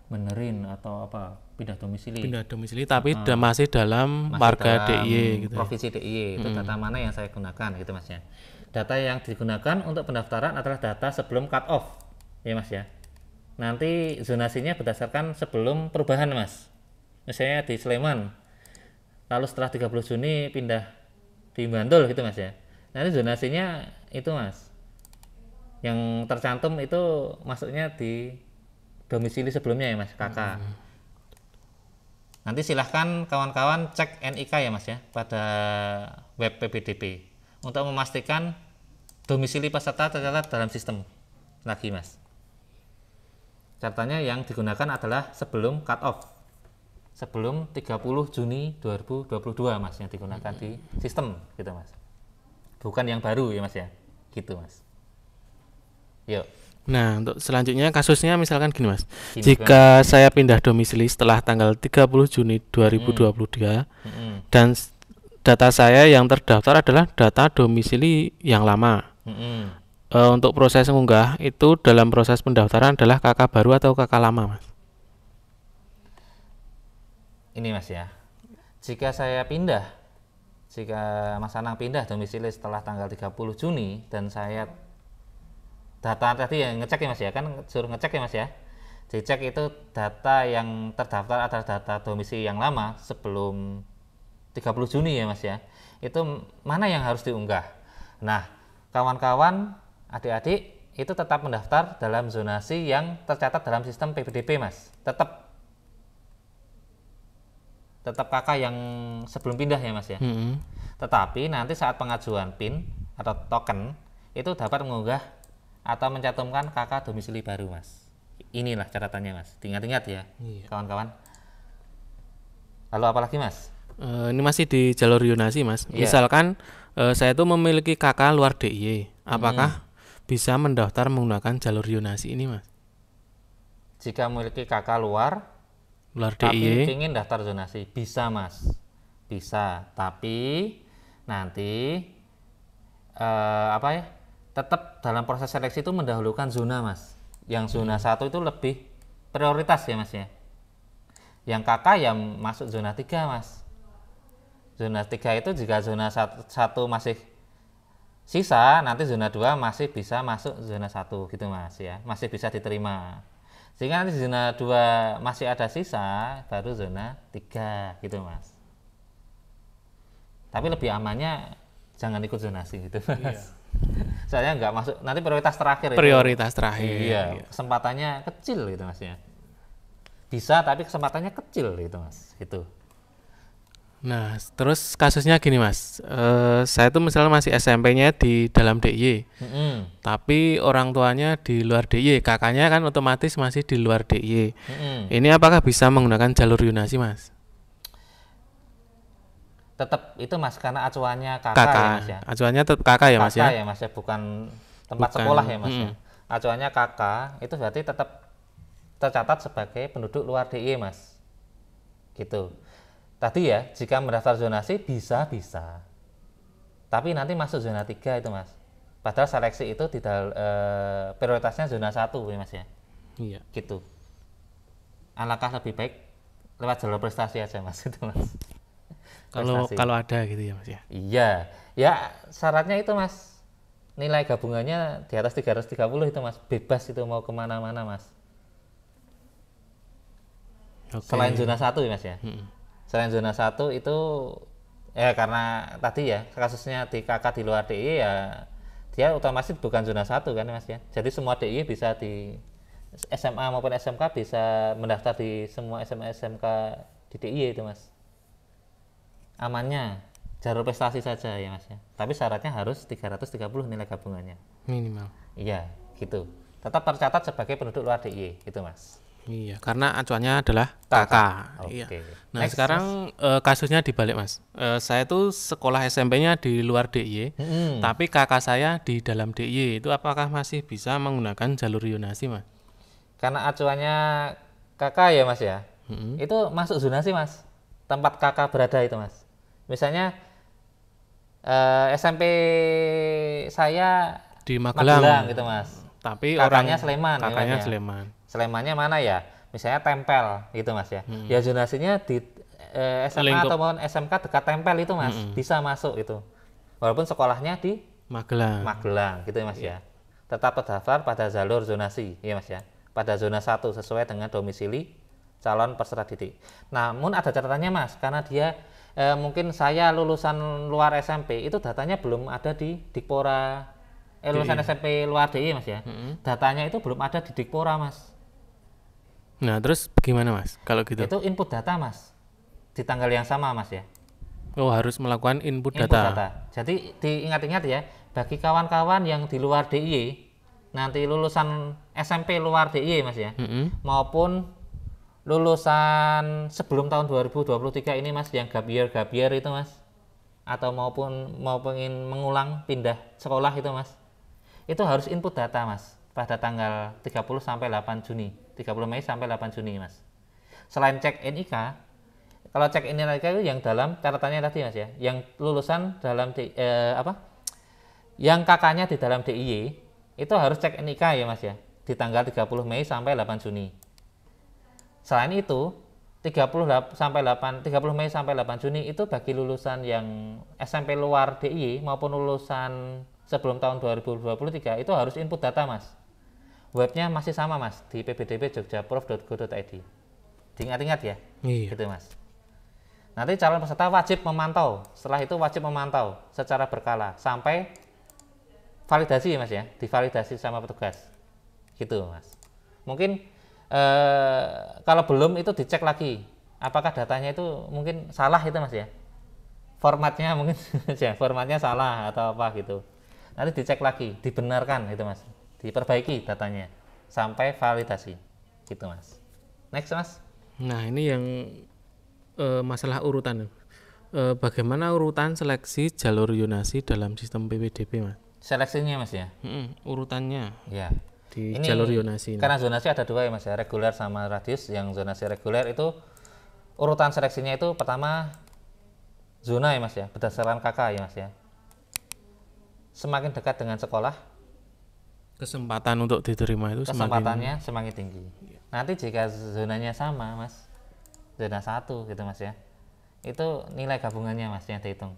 Speaker 1: benerin atau pindah domisili
Speaker 2: tapi masih dalam warga DIY gitu.
Speaker 1: Provinsi DIY itu data mana yang saya gunakan gitu Mas ya. Data yang digunakan untuk pendaftaran adalah data sebelum cut off ya Mas ya. Nanti zonasinya berdasarkan sebelum perubahan Mas. Misalnya di Sleman, lalu setelah 30 Juni pindah di Bantul gitu Mas ya. Nanti zonasinya itu Mas, yang tercantum itu masuknya di domisili sebelumnya ya Mas, KK. Nanti silahkan kawan-kawan cek NIK ya Mas ya pada web PPDB untuk memastikan domisili peserta tercatat dalam sistem lagi Mas. Catatannya yang digunakan adalah sebelum cut off. sebelum 30 Juni 2022 Mas yang digunakan di sistem gitu Mas. Bukan yang baru ya Mas ya. Gitu Mas. Yuk.
Speaker 2: Nah, untuk selanjutnya kasusnya misalkan gini Mas.
Speaker 1: Gini,
Speaker 2: Jika saya pindah domisili setelah tanggal 30 Juni 2023 dan data saya yang terdaftar adalah data domisili yang lama. Untuk proses mengunggah itu dalam proses pendaftaran adalah KK baru atau KK lama Mas?
Speaker 1: Ini Mas ya. Jika Mas Anang pindah domisili setelah tanggal 30 Juni dan saya data tadi yang ngecek ya Mas ya, kan suruh ngecek ya Mas ya. Dicek itu data yang terdaftar adalah data domisili yang lama sebelum 30 Juni ya Mas ya. Itu mana yang harus diunggah? Nah, kawan-kawan, adik-adik itu tetap mendaftar dalam zonasi yang tercatat dalam sistem PPDB Mas. Tetap kakak yang sebelum pindah ya Mas ya. Tetapi nanti saat pengajuan PIN atau token itu dapat mengunggah atau mencantumkan kakak domisili baru Mas. Inilah catatannya Mas. Diingat-ingat ya kawan-kawan. Lalu apa lagi Mas?
Speaker 2: Ini masih di jalur zonasi Mas. Misalkan saya itu memiliki kakak luar DIY, apakah bisa mendaftar menggunakan jalur zonasi ini Mas?
Speaker 1: Jika memiliki kakak luar
Speaker 2: DIY
Speaker 1: tapi ingin daftar zonasi, bisa Mas. Bisa, tapi nanti tetap dalam proses seleksi itu mendahulukan zona Mas. Yang zona 1 itu lebih prioritas ya Mas ya. Yang kakak yang masuk zona 3 Mas. Zona 3 itu jika zona 1 masih sisa, nanti zona 2 masih bisa masuk zona 1 gitu Mas ya. Masih bisa diterima. Sehingga nanti zona 2 masih ada sisa, baru zona 3 gitu Mas. Tapi lebih amannya jangan ikut zonasi gitu Mas. Soalnya nggak masuk, nanti prioritas terakhir. Iya, kesempatannya kecil gitu Mas ya. Bisa tapi kesempatannya kecil gitu Mas. Itu.
Speaker 2: Nah, terus kasusnya gini Mas. Saya tuh misalnya masih SMP-nya di dalam DIY. Tapi orang tuanya di luar DIY, kakaknya kan otomatis masih di luar DIY. Ini apakah bisa menggunakan jalur zonasi Mas?
Speaker 1: Tetap itu Mas, karena acuannya kakak ya Mas ya.
Speaker 2: Acuannya tetap kakak ya Mas ya.
Speaker 1: Kakak ya Mas ya, bukan tempat sekolah ya Mas ya. Acuannya kakak, itu berarti tetap tercatat sebagai penduduk luar DIY Mas. Gitu. Tadi ya, jika mendaftar zonasi bisa. Tapi nanti masuk zona 3 itu Mas. Padahal seleksi itu prioritasnya zona 1 ya Mas ya.
Speaker 2: Iya.
Speaker 1: Gitu. Alangkah lebih baik lewat jalur prestasi aja Mas itu Mas.
Speaker 2: Kalau ada gitu ya Mas ya.
Speaker 1: Iya. Ya syaratnya itu Mas. Nilai gabungannya di atas 330 itu Mas. Bebas itu mau kemana-mana Mas. Selain zona 1 ya Mas ya. Selain zona 1 itu karena tadi ya kasusnya di kakak di luar DIY ya, dia otomatis bukan zona 1 kan Mas ya. Jadi semua DIY bisa di SMA maupun SMK bisa mendaftar di semua SMA SMK di DIY itu Mas. Amannya jalur prestasi saja ya Mas ya. Tapi syaratnya harus 330 nilai gabungannya.
Speaker 2: Minimal.
Speaker 1: Iya, gitu. Tetap tercatat sebagai penduduk luar DIY gitu Mas.
Speaker 2: Iya, karena acuannya adalah kakak. Iya. Nah, sekarang kasusnya dibalik Mas. Saya tuh sekolah SMP-nya di luar DIY, tapi kakak saya di dalam DIY. Itu apakah masih bisa menggunakan jalur zonasi Mas?
Speaker 1: Karena acuannya kakak ya Mas ya. Itu masuk zonasi Mas. Tempat kakak berada itu Mas. Misalnya SMP saya
Speaker 2: di Magelang
Speaker 1: gitu Mas.
Speaker 2: Tapi
Speaker 1: kakaknya Sleman.
Speaker 2: Kakaknya Sleman.
Speaker 1: Slemannya mana ya? Misalnya Tempel gitu Mas ya. Ya zonasinya di SMA ataupun SMK dekat Tempel itu Mas. Bisa masuk itu. Walaupun sekolahnya di Magelang gitu ya Mas ya. Tetap terdaftar pada jalur zonasi ya Mas ya. Pada zona 1 sesuai dengan domisili calon peserta didik. Namun ada catatannya Mas, karena dia mungkin saya lulusan luar SMP itu datanya belum ada di Dikpora. Lulusan SMP luar DIY Mas ya. Datanya itu belum ada di Dikpora Mas.
Speaker 2: Nah, terus bagaimana Mas kalau gitu?
Speaker 1: Itu input data Mas. Di tanggal yang sama Mas ya.
Speaker 2: Oh, harus melakukan input data.
Speaker 1: Jadi diingat-ingat ya, bagi kawan-kawan yang di luar DIY, nanti lulusan SMP luar DIY Mas ya, maupun lulusan sebelum tahun 2023 ini Mas, yang gap year itu Mas, atau mau pengen mengulang pindah sekolah itu Mas, itu harus input data Mas pada tanggal 30 sampai 8 Juni 30 Mei sampai 8 Juni Mas. Selain cek NIK, kalau cek NIK itu yang dalam catatannya tadi Mas ya, yang lulusan dalam yang kakaknya di dalam DIY itu harus cek NIK ya Mas ya, di tanggal 30 Mei sampai 8 Juni. Selain itu 30 Mei sampai 8 Juni itu bagi lulusan yang SMP luar DIY maupun lulusan sebelum tahun 2023 itu harus input data Mas. Webnya masih sama Mas, di pbdb.jogjaprof.go.id. Diingat-ingat ya.
Speaker 2: Iya.
Speaker 1: Gitu Mas. Nanti calon peserta wajib memantau, setelah itu wajib memantau secara berkala sampai validasi ya Mas ya, divalidasi sama petugas. Gitu Mas. Mungkin kalau belum itu dicek lagi apakah datanya itu mungkin salah itu Mas ya, formatnya mungkin ya formatnya salah atau apa gitu, nanti dicek lagi, dibenarkan itu Mas, diperbaiki datanya sampai validasi gitu Mas. Next Mas.
Speaker 2: Nah ini yang masalah urutan. Bagaimana urutan seleksi jalur zonasi dalam sistem PPDB Mas?
Speaker 1: Seleksinya Mas ya.
Speaker 2: Urutannya
Speaker 1: Ya.
Speaker 2: di
Speaker 1: Ini
Speaker 2: jalur zonasi ini.
Speaker 1: Karena zonasi ada dua ya Mas ya, reguler sama radius. Yang zonasi reguler itu urutan seleksinya itu pertama zona ya Mas ya, berdasarkan KK ya Mas ya. Semakin dekat dengan sekolah,
Speaker 2: Kesempatan untuk diterima itu
Speaker 1: kesempatannya semakin tinggi. Nanti jika zonanya sama Mas, zona 1 gitu Mas ya, itu nilai gabungannya Mas yang dihitung,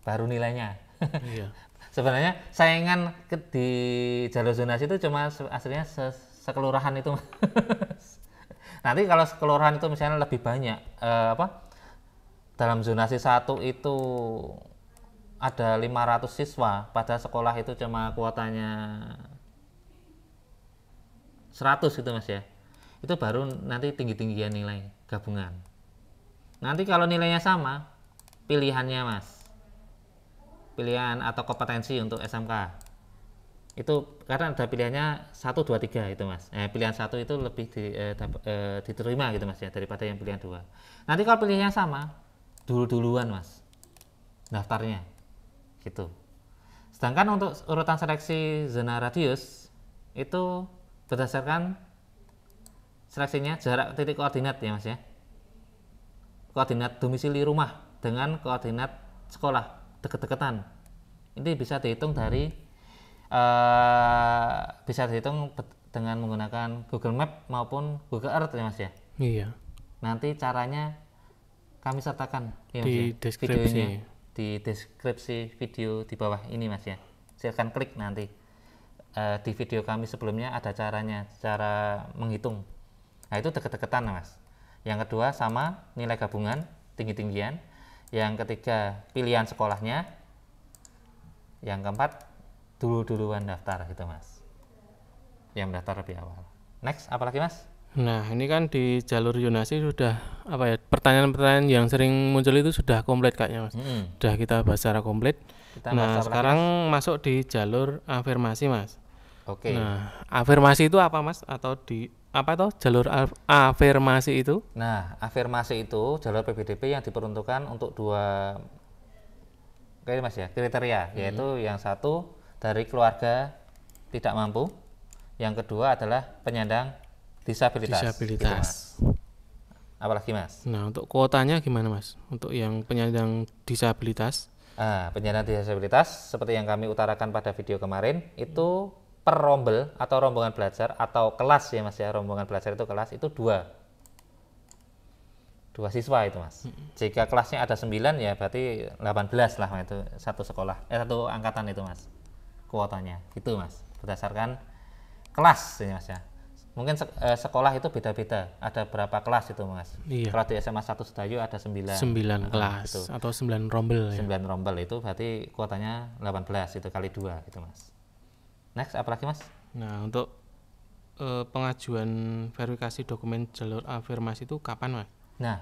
Speaker 1: baru nilainya.
Speaker 2: Iya.
Speaker 1: Sebenarnya saingan di jalur zonasi itu cuma aslinya sekelurahan itu Mas. Nanti kalau sekelurahan itu misalnya lebih banyak dalam zonasi 1 itu ada 500 siswa, pada sekolah itu cuma kuotanya 100 gitu Mas ya, itu baru nanti tinggi-tinggian nilai gabungan. Nanti kalau nilainya sama, pilihannya Mas, pilihan atau kompetensi untuk SMK itu karena ada pilihannya 1, 2, 3 itu Mas. Pilihan 1 itu lebih diterima gitu Mas ya, daripada yang pilihan 2. Nanti kalau pilihannya sama, duluan Mas daftarnya gitu. Sedangkan untuk urutan seleksi zona radius itu berdasarkan seleksinya jarak titik koordinat ya Mas ya, koordinat domisili rumah dengan koordinat sekolah deket-deketan. Ini bisa dihitung dari dengan menggunakan Google Map maupun Google Earth ya Mas ya.
Speaker 2: Iya.
Speaker 1: Nanti caranya kami sertakan ya, Mas
Speaker 2: Di
Speaker 1: ya,
Speaker 2: deskripsi.
Speaker 1: videonya di deskripsi video di bawah ini Mas ya. Silakan klik nanti. Di video kami sebelumnya ada caranya, cara menghitung. Nah itu deket-deketan Mas. Yang kedua sama nilai gabungan tinggi-tinggian. Yang ketiga pilihan sekolahnya. Yang keempat duluan daftar gitu Mas, yang daftar lebih awal. Next apalagi Mas?
Speaker 2: Nah ini kan di jalur zonasi sudah pertanyaan-pertanyaan yang sering muncul itu sudah komplit kayaknya Mas. Sudah kita bahas secara komplit. Nah sekarang masuk di jalur afirmasi Mas.
Speaker 1: Oke.
Speaker 2: Nah afirmasi itu apa Mas? Atau jalur afirmasi itu?
Speaker 1: Nah afirmasi itu jalur PPDB yang diperuntukkan untuk dua Mas ya, kriteria, yaitu yang satu dari keluarga tidak mampu, yang kedua adalah penyandang disabilitas. Gitu, Mas. Apalagi Mas?
Speaker 2: Nah untuk kuotanya gimana Mas? Untuk yang penyandang disabilitas?
Speaker 1: Penyandang disabilitas seperti yang kami utarakan pada video kemarin itu per rombel atau rombongan belajar atau kelas ya Mas ya, rombongan belajar itu kelas itu dua siswa itu Mas. Jika kelasnya ada 9 ya berarti 18 lah itu satu sekolah, satu angkatan itu Mas kuotanya gitu Mas, berdasarkan kelas ini Mas ya. Mungkin sekolah itu beda-beda, ada berapa kelas itu Mas.
Speaker 2: Iya.
Speaker 1: Kalau di SMA 1 Sedayu ada 9
Speaker 2: kelas gitu. Atau 9 rombel
Speaker 1: 9 rombel itu berarti kuotanya 18 itu kali 2 gitu Mas. Next apalagi Mas?
Speaker 2: Nah untuk pengajuan verifikasi dokumen jalur afirmasi itu kapan Mas?
Speaker 1: Nah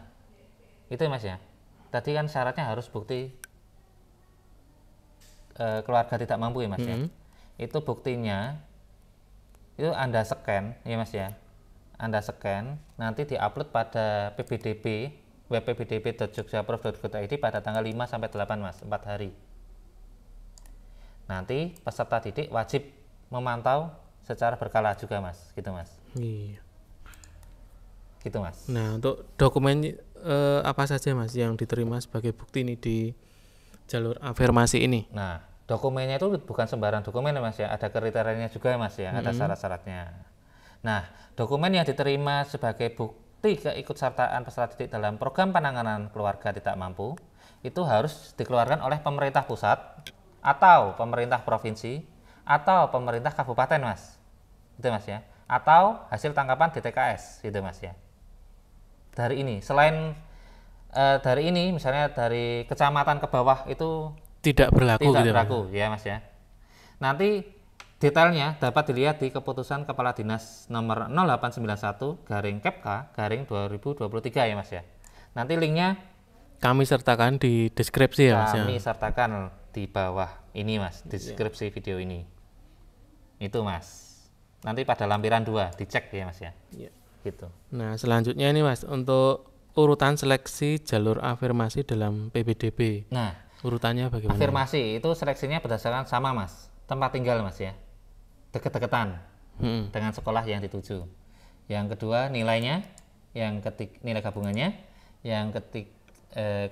Speaker 1: itu Mas ya, tadi kan syaratnya harus bukti keluarga tidak mampu ya Mas ya. Itu buktinya itu Anda scan ya Mas ya, Anda scan, nanti diupload pada PBDB, web ppdb.jogjaprof.go.id pada tanggal 5 sampai 8 Mas, 4 hari. Nanti peserta didik wajib memantau secara berkala juga Mas, gitu Mas.
Speaker 2: Iya.
Speaker 1: Gitu Mas.
Speaker 2: Nah, untuk dokumen apa saja Mas yang diterima sebagai bukti ini di jalur afirmasi ini?
Speaker 1: Nah, dokumennya itu bukan sembarang dokumen ya Mas ya, ada kriterianya juga Mas ya, ada syarat-syaratnya. Nah, dokumen yang diterima sebagai bukti keikutsertaan peserta didik dalam program penanganan keluarga tidak mampu itu harus dikeluarkan oleh pemerintah pusat atau pemerintah provinsi atau pemerintah kabupaten Mas. Itu Mas ya. Atau hasil tangkapan DTKS gitu Mas ya. Dari ini, selain dari ini misalnya dari kecamatan ke bawah itu
Speaker 2: Tidak berlaku
Speaker 1: tidak
Speaker 2: gitu.
Speaker 1: berlaku ya Mas ya. Nanti detailnya dapat dilihat di keputusan Kepala Dinas nomor 0891/Kepka/2023 ya Mas ya. Nanti linknya
Speaker 2: Kami sertakan di deskripsi ya Mas ya.
Speaker 1: kami sertakan di bawah ini Mas, deskripsi video ini. Itu Mas. Nanti pada lampiran 2 dicek ya Mas ya.
Speaker 2: Iya.
Speaker 1: Gitu.
Speaker 2: Nah, selanjutnya ini Mas untuk urutan seleksi jalur afirmasi dalam PBDB.
Speaker 1: Nah,
Speaker 2: Urutannya bagaimana?
Speaker 1: afirmasi itu seleksinya berdasarkan sama Mas, tempat tinggal Mas ya. Deket-deketan dengan sekolah yang dituju. Yang kedua nilainya, yang nilai gabungannya, yang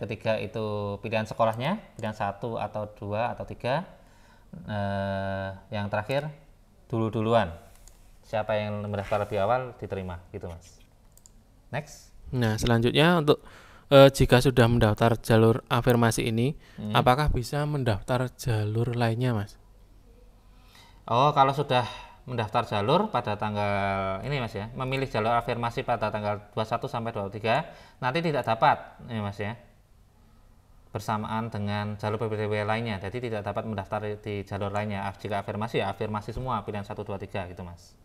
Speaker 1: ketiga itu pilihan sekolahnya, pilihan 1 atau 2 atau 3. Yang terakhir duluan. Siapa yang mendaftar lebih awal diterima gitu Mas. Next.
Speaker 2: Nah, selanjutnya untuk jika sudah mendaftar jalur afirmasi ini, apakah bisa mendaftar jalur lainnya, Mas?
Speaker 1: Oh, kalau sudah mendaftar jalur pada tanggal ini Mas ya, memilih jalur afirmasi pada tanggal 21 sampai 23, nanti tidak dapat ya Mas ya. Bersamaan dengan jalur PPDB lainnya, jadi tidak dapat mendaftar di jalur lainnya. Jika afirmasi ya afirmasi semua pilihan 1 2 3 gitu Mas.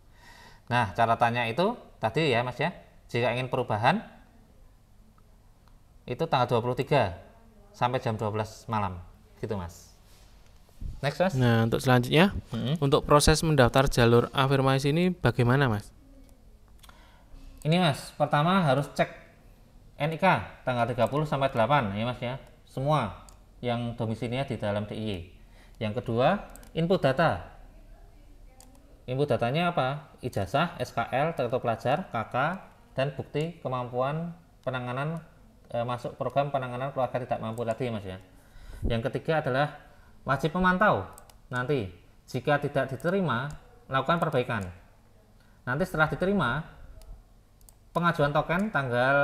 Speaker 1: Nah, catatannya itu tadi ya Mas ya. Jika ingin perubahan itu tanggal 23 sampai jam 12 malam gitu Mas. Next Mas.
Speaker 2: Nah, untuk selanjutnya, untuk proses mendaftar jalur afirmasi ini bagaimana Mas?
Speaker 1: Ini Mas, pertama harus cek NIK tanggal 30 sampai 8 ya Mas ya. Semua yang domisilinya di dalam DIY. Yang kedua, input data. Input datanya apa? Ijazah, SKL, kartu pelajar, KK, dan bukti kemampuan penanganan masuk program penanganan keluarga tidak mampu tadi Mas ya. Yang ketiga adalah wajib memantau. Nanti jika tidak diterima, lakukan perbaikan. Nanti setelah diterima, pengajuan token tanggal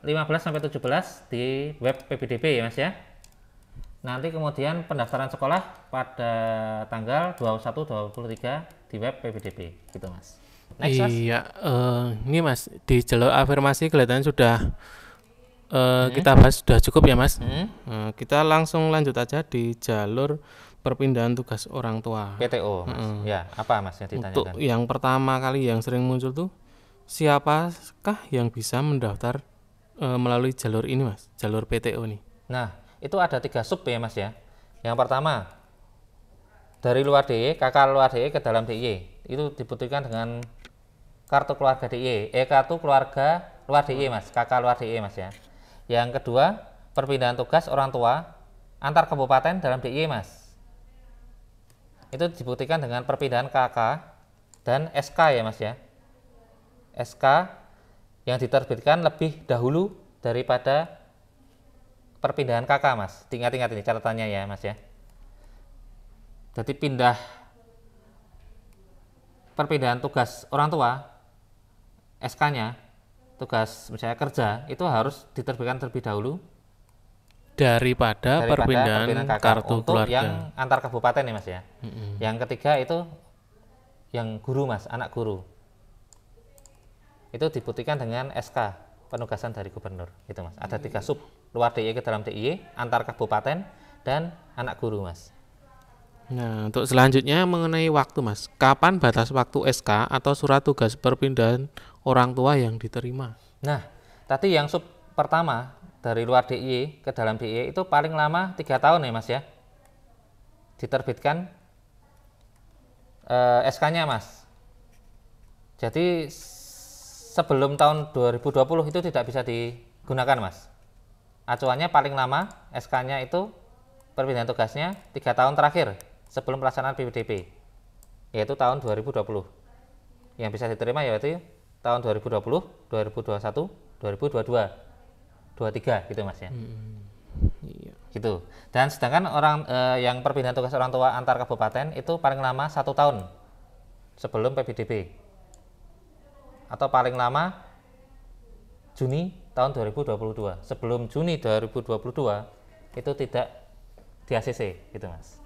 Speaker 1: 15 sampai 17 di web PBDB ya Mas ya. Nanti kemudian pendaftaran sekolah pada tanggal 21 23 di web PBDB gitu Mas. Next, Mas.
Speaker 2: Iya, ini Mas di jalur afirmasi kelihatannya sudah kita bahas sudah cukup ya Mas. Kita langsung lanjut aja di jalur perpindahan tugas orang tua.
Speaker 1: PTO Mas. Ya, apa Mas yang ditanyakan?
Speaker 2: Untuk yang pertama kali yang sering muncul tuh siapakah yang bisa mendaftar melalui jalur ini Mas, jalur PTO nih?
Speaker 1: Nah, itu ada 3 sub ya Mas ya. Yang pertama dari luar DIY, kakak luar DIY ke dalam DIY itu dibutuhkan dengan kartu keluarga DIY, kartu keluarga luar DIY Mas, kakak luar DIY Mas ya. Yang kedua, perpindahan tugas orang tua antar kabupaten dalam DIY Mas. Itu dibuktikan dengan perpindahan KK dan SK ya Mas ya. SK yang diterbitkan lebih dahulu daripada perpindahan KK Mas. Ingat-ingat ini catatannya ya Mas ya. Jadi perpindahan tugas orang tua SK-nya, tugas misalnya kerja itu harus diterbitkan terlebih dahulu
Speaker 2: daripada perpindahan kartu
Speaker 1: untuk
Speaker 2: keluarga
Speaker 1: yang antar kabupaten ya Mas ya. Yang ketiga itu yang guru Mas, anak guru. Itu dibuktikan dengan SK penugasan dari gubernur gitu Mas. Ada 3 sub, luar DIY ke dalam DIY, antar kabupaten dan anak guru Mas.
Speaker 2: Nah, untuk selanjutnya mengenai waktu Mas, kapan batas waktu SK atau surat tugas perpindahan orang tua yang diterima?
Speaker 1: Nah, tadi yang sub pertama dari luar DIY ke dalam DIY itu paling lama 3 tahun ya Mas ya. Diterbitkan SK-nya Mas. Jadi sebelum tahun 2020 itu tidak bisa digunakan, Mas. Acuannya paling lama SK-nya itu perpindahan tugasnya 3 tahun terakhir sebelum pelaksanaan PPDB, yaitu tahun 2020. Yang bisa diterima yaitu tahun 2020, 2021, 2022, 23 gitu, Mas ya.
Speaker 2: Iya.
Speaker 1: Gitu. Dan sedangkan yang perpindahan tugas orang tua antar kabupaten itu paling lama 1 tahun sebelum PPDB, atau paling lama Juni tahun 2022. Sebelum Juni 2022 itu tidak di ACC gitu, Mas.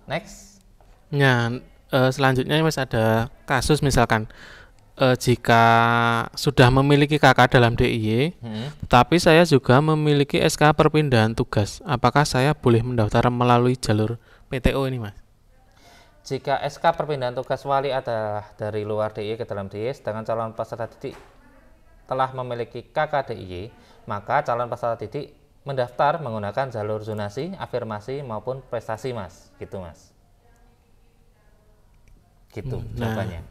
Speaker 1: Next.
Speaker 2: Nah, selanjutnya Mas ada kasus misalkan jika sudah memiliki kakak dalam DIY, tapi saya juga memiliki SK perpindahan tugas, apakah saya boleh mendaftar melalui jalur PTO ini, Mas?
Speaker 1: Jika SK perpindahan tugas wali adalah dari luar DIY ke dalam DIY, sedangkan calon peserta didik telah memiliki kakak DIY, maka calon peserta didik mendaftar menggunakan jalur zonasi, afirmasi maupun prestasi, Mas. Gitu, Mas. Gitu jawabannya.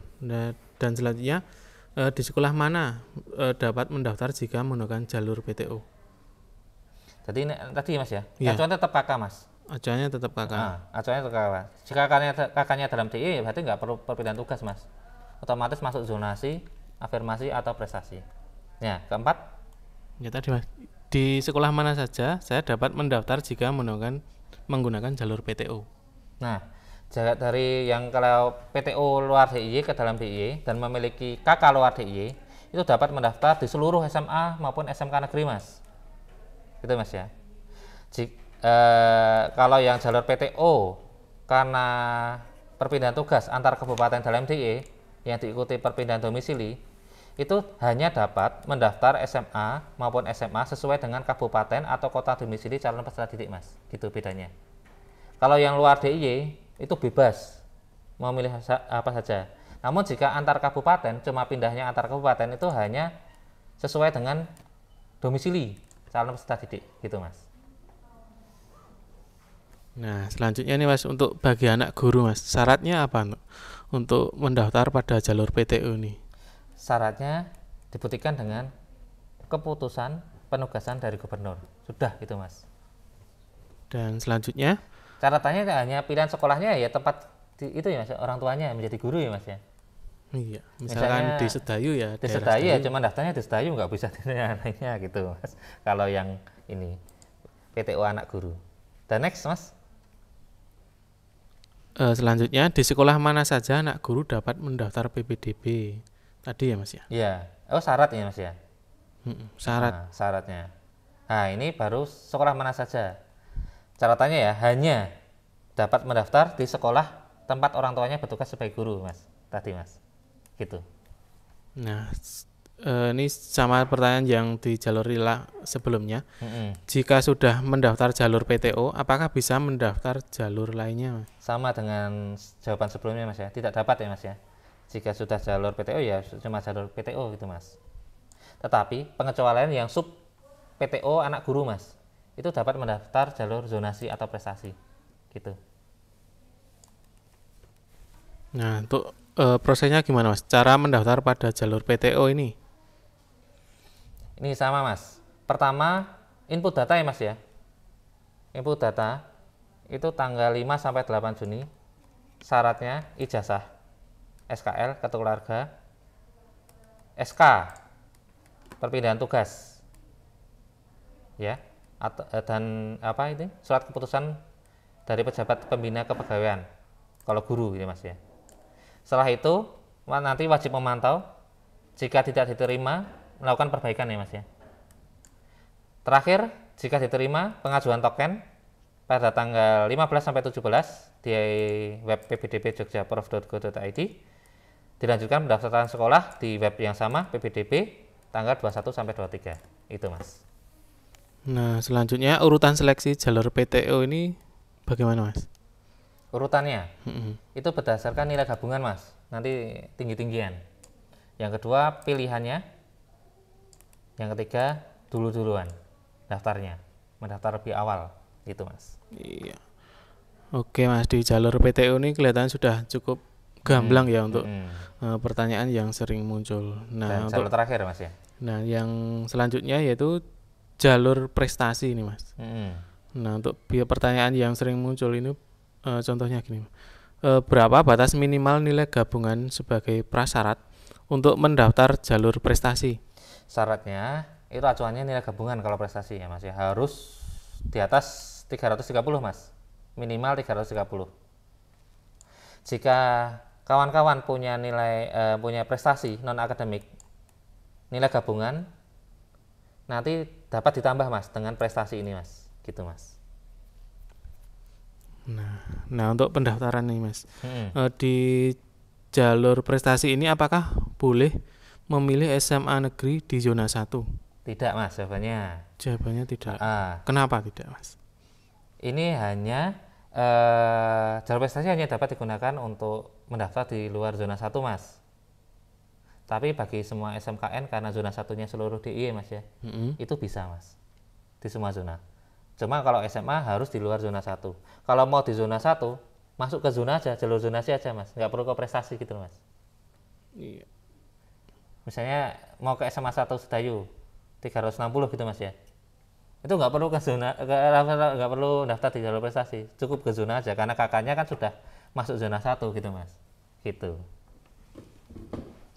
Speaker 2: Dan selanjutnya di sekolah mana dapat mendaftar jika menggunakan jalur PTO?
Speaker 1: Jadi tadi, Mas ya,
Speaker 2: Iya.
Speaker 1: acuannya tetap kakak, Mas.
Speaker 2: Acuannya tetap kakak.
Speaker 1: Acuannya tetap kakak. Jika kakaknya dalam DIY, berarti nggak perlu perpindahan tugas, Mas. Otomatis masuk zonasi, afirmasi atau prestasi. Ya, keempat.
Speaker 2: Ya tadi, Mas. Di sekolah mana saja saya dapat mendaftar jika menggunakan jalur PTO?
Speaker 1: Nah, dari yang kalau PTO luar DIY ke dalam DIY dan memiliki kakak luar DIY, itu dapat mendaftar di seluruh SMA maupun SMK negeri, Mas. Gitu, Mas ya. Kalau yang jalur PTO karena perpindahan tugas antar kabupaten dalam DIY yang diikuti perpindahan domisili, itu hanya dapat mendaftar SMA maupun SMA sesuai dengan kabupaten atau kota domisili calon peserta didik, Mas. Gitu bedanya. Kalau yang luar DIY itu bebas mau milih apa saja. Namun jika antar kabupaten, cuma pindahnya antar kabupaten itu hanya sesuai dengan domisili calon peserta didik, gitu, Mas.
Speaker 2: Nah, selanjutnya nih, Mas, untuk bagi anak guru, Mas, syaratnya apa untuk mendaftar pada jalur PTO ini?
Speaker 1: Syaratnya dibuktikan dengan keputusan penugasan dari gubernur. Sudah gitu, Mas.
Speaker 2: Dan selanjutnya
Speaker 1: Catatannya hanya pilihan sekolahnya ya tempat itu ya, Mas, orang tuanya menjadi guru ya, Mas ya.
Speaker 2: iya, misalkan di Sedayu ya,
Speaker 1: di Sedayu ya cuma daftarnya di Sedayu, nggak bisa di lainnya gitu, Mas. Kalau yang ini PTO anak guru. Dan next, Mas.
Speaker 2: Selanjutnya di sekolah mana saja anak guru dapat mendaftar PPDB? Tadi ya, Mas ya?
Speaker 1: Iya. Oh, syarat ya, Mas ya.
Speaker 2: Syarat.
Speaker 1: Nah, syaratnya. Nah, ini baru sekolah mana saja. Catatannya ya, hanya dapat mendaftar di sekolah tempat orang tuanya bertugas sebagai guru, Mas. Tadi, Mas. Gitu.
Speaker 2: Nah, ini sama pertanyaan yang di jalur RILA sebelumnya. Jika sudah mendaftar jalur PTO, apakah bisa mendaftar jalur lainnya, Mas?
Speaker 1: Sama dengan jawaban sebelumnya, Mas ya. Tidak dapat ya, Mas ya. Jika sudah jalur PTO ya cuma jalur PTO gitu, Mas. Tetapi pengecualian yang sub PTO anak guru, Mas, itu dapat mendaftar jalur zonasi atau prestasi gitu.
Speaker 2: Nah, untuk prosesnya gimana, Mas? Cara mendaftar pada jalur PTO ini?
Speaker 1: Ini sama, Mas. Pertama, input data ya, Mas ya. Input data itu tanggal 5 sampai 8 Juni. Syaratnya ijazah, SKL, kartu keluarga, SK, perpindahan tugas. Ya. Dan apa ini? Surat keputusan dari pejabat pembina kepegawaian. Kalau guru gitu, Mas ya. Setelah itu nanti wajib memantau. Jika tidak diterima, melakukan perbaikan ya, Mas ya. Terakhir, jika diterima, pengajuan token pada tanggal 15 sampai 17 di web ppdb.jogja.prof.go.id. Dilanjutkan pendaftaran sekolah di web yang sama, PPDB, tanggal 21 sampai 23. Itu, Mas.
Speaker 2: Nah, selanjutnya urutan seleksi jalur PTO ini bagaimana, Mas?
Speaker 1: Urutannya itu berdasarkan nilai gabungan, Mas. Nanti tinggi-tinggian. Yang kedua pilihannya. Yang ketiga dulu-duluan daftarnya. Mendaftar lebih awal gitu, Mas.
Speaker 2: Iya. Oke, Mas, di jalur PTO ini kelihatan sudah cukup gamblang ya untuk pertanyaan yang sering muncul.
Speaker 1: Dan jalur terakhir Mas ya.
Speaker 2: Nah, yang selanjutnya yaitu jalur prestasi ini Mas. Nah, untuk pertanyaan yang sering muncul ini contohnya gini. Berapa batas minimal nilai gabungan sebagai prasyarat untuk mendaftar jalur prestasi?
Speaker 1: Syaratnya itu acuannya nilai gabungan kalau prestasi ya Mas ya. Harus di atas 330 Mas. Minimal 330. Jika kawan-kawan punya nilai punya prestasi non akademik, nilai gabungan nanti dapat ditambah Mas dengan prestasi ini Mas. Gitu Mas.
Speaker 2: Nah untuk pendaftaran nih Mas, di jalur prestasi ini apakah boleh memilih SMA negeri di zona 1?
Speaker 1: Tidak Mas, jawabannya.
Speaker 2: Jawabannya tidak. Kenapa tidak Mas?
Speaker 1: Ini hanya jalur prestasi hanya dapat digunakan untuk mendaftar di luar zona 1 Mas. Tapi bagi semua SMKN karena zona 1-nya seluruh DIY Mas ya, itu bisa Mas, di semua zona. Cuma kalau SMA harus di luar zona 1. Kalau mau di zona 1, masuk ke zona aja, jalur zonasi aja Mas, nggak perlu ke prestasi gitu Mas.
Speaker 2: Iya.
Speaker 1: Misalnya mau ke SMA 1 Sedayu 360 gitu Mas ya, itu nggak perlu ke zona, nggak perlu daftar di jalur prestasi, cukup ke zona aja karena kakaknya kan sudah masuk zona 1 gitu Mas. Gitu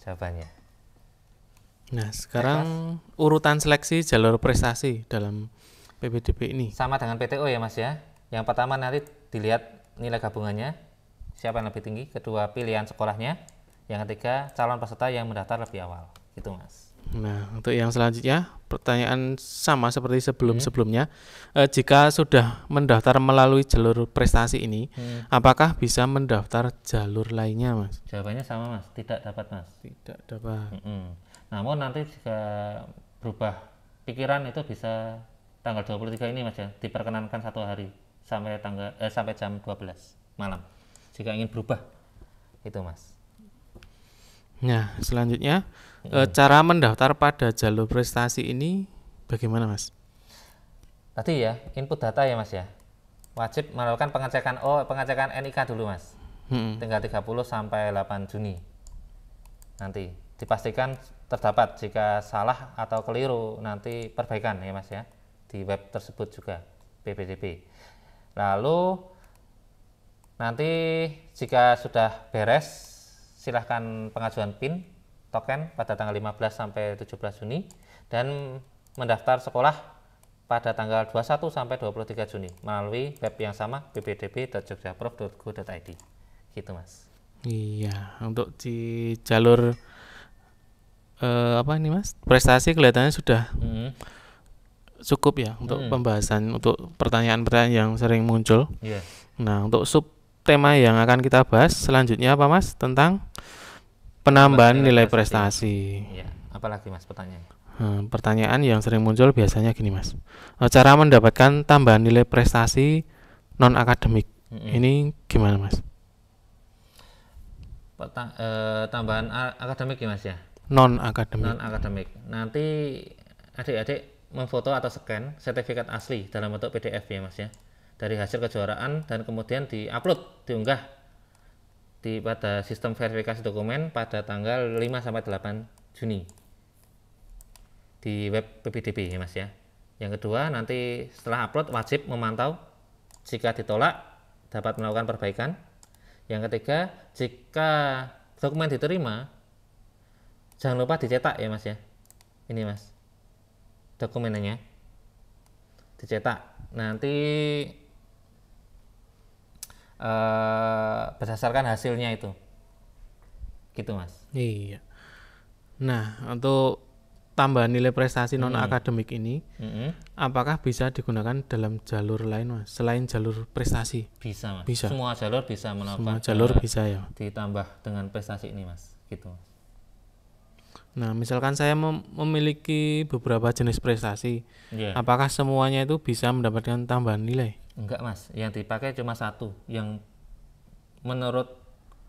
Speaker 1: jawabannya.
Speaker 2: Nah sekarang urutan seleksi jalur prestasi dalam PPDB ini
Speaker 1: sama dengan PTO ya Mas ya. Yang pertama nanti dilihat nilai gabungannya, siapa yang lebih tinggi, kedua pilihan sekolahnya, yang ketiga calon peserta yang mendaftar lebih awal, gitu Mas.
Speaker 2: Nah untuk yang selanjutnya pertanyaan sama seperti sebelumnya, jika sudah mendaftar melalui jalur prestasi ini, apakah bisa mendaftar jalur lainnya Mas?
Speaker 1: Jawabannya sama Mas, tidak dapat Mas.
Speaker 2: Tidak dapat.
Speaker 1: Namun nanti jika berubah pikiran itu bisa tanggal 23 ini Mas ya, diperkenankan 1 hari sampai jam 12 malam jika ingin berubah itu Mas.
Speaker 2: Nah selanjutnya cara mendaftar pada jalur prestasi ini bagaimana Mas?
Speaker 1: Tadi ya input data ya Mas ya, wajib melakukan pengecekan NIK dulu Mas. Tinggal 30 sampai 8 Juni nanti dipastikan terdapat, jika salah atau keliru nanti perbaikan ya Mas ya di web tersebut juga PPDB. Lalu nanti jika sudah beres silahkan pengajuan PIN token pada tanggal 15 sampai 17 Juni dan mendaftar sekolah pada tanggal 21 sampai 23 Juni melalui web yang sama ppdb.jogjaprof.go.id gitu Mas.
Speaker 2: Iya, untuk di jalur apa ini Mas? Prestasi kelihatannya sudah cukup ya untuk pembahasan untuk pertanyaan-pertanyaan yang sering muncul. Nah, untuk sub tema yang akan kita bahas selanjutnya apa Mas? Tentang penambahan nilai prestasi.
Speaker 1: Ya, apalagi Mas pertanyaan?
Speaker 2: Pertanyaan yang sering muncul biasanya gini Mas. Cara mendapatkan tambahan nilai prestasi non akademik. Ini gimana Mas?
Speaker 1: Tambahan akademik ya Mas ya?
Speaker 2: Non akademik.
Speaker 1: Non akademik. Nanti adik-adik memfoto atau scan sertifikat asli dalam bentuk PDF ya Mas ya, dari hasil kejuaraan dan kemudian diunggah pada sistem verifikasi dokumen pada tanggal 5 sampai 8 Juni di web PPDB ya Mas ya. Yang kedua nanti setelah upload wajib memantau, jika ditolak dapat melakukan perbaikan. Yang ketiga, jika dokumen diterima jangan lupa dicetak ya Mas ya. Ini Mas, dokumennya dicetak nanti berdasarkan hasilnya itu gitu Mas.
Speaker 2: Iya. Nah untuk tambahan nilai prestasi non akademik ini apakah bisa digunakan dalam jalur lain Mas selain jalur prestasi?
Speaker 1: Bisa Mas.
Speaker 2: Bisa.
Speaker 1: Semua jalur bisa melakukan.
Speaker 2: Semua jalur bisa ya.
Speaker 1: Ditambah dengan prestasi ini Mas gitu.
Speaker 2: Nah misalkan saya memiliki beberapa jenis prestasi, apakah semuanya itu bisa mendapatkan tambahan nilai?
Speaker 1: Enggak Mas, yang dipakai cuma satu yang menurut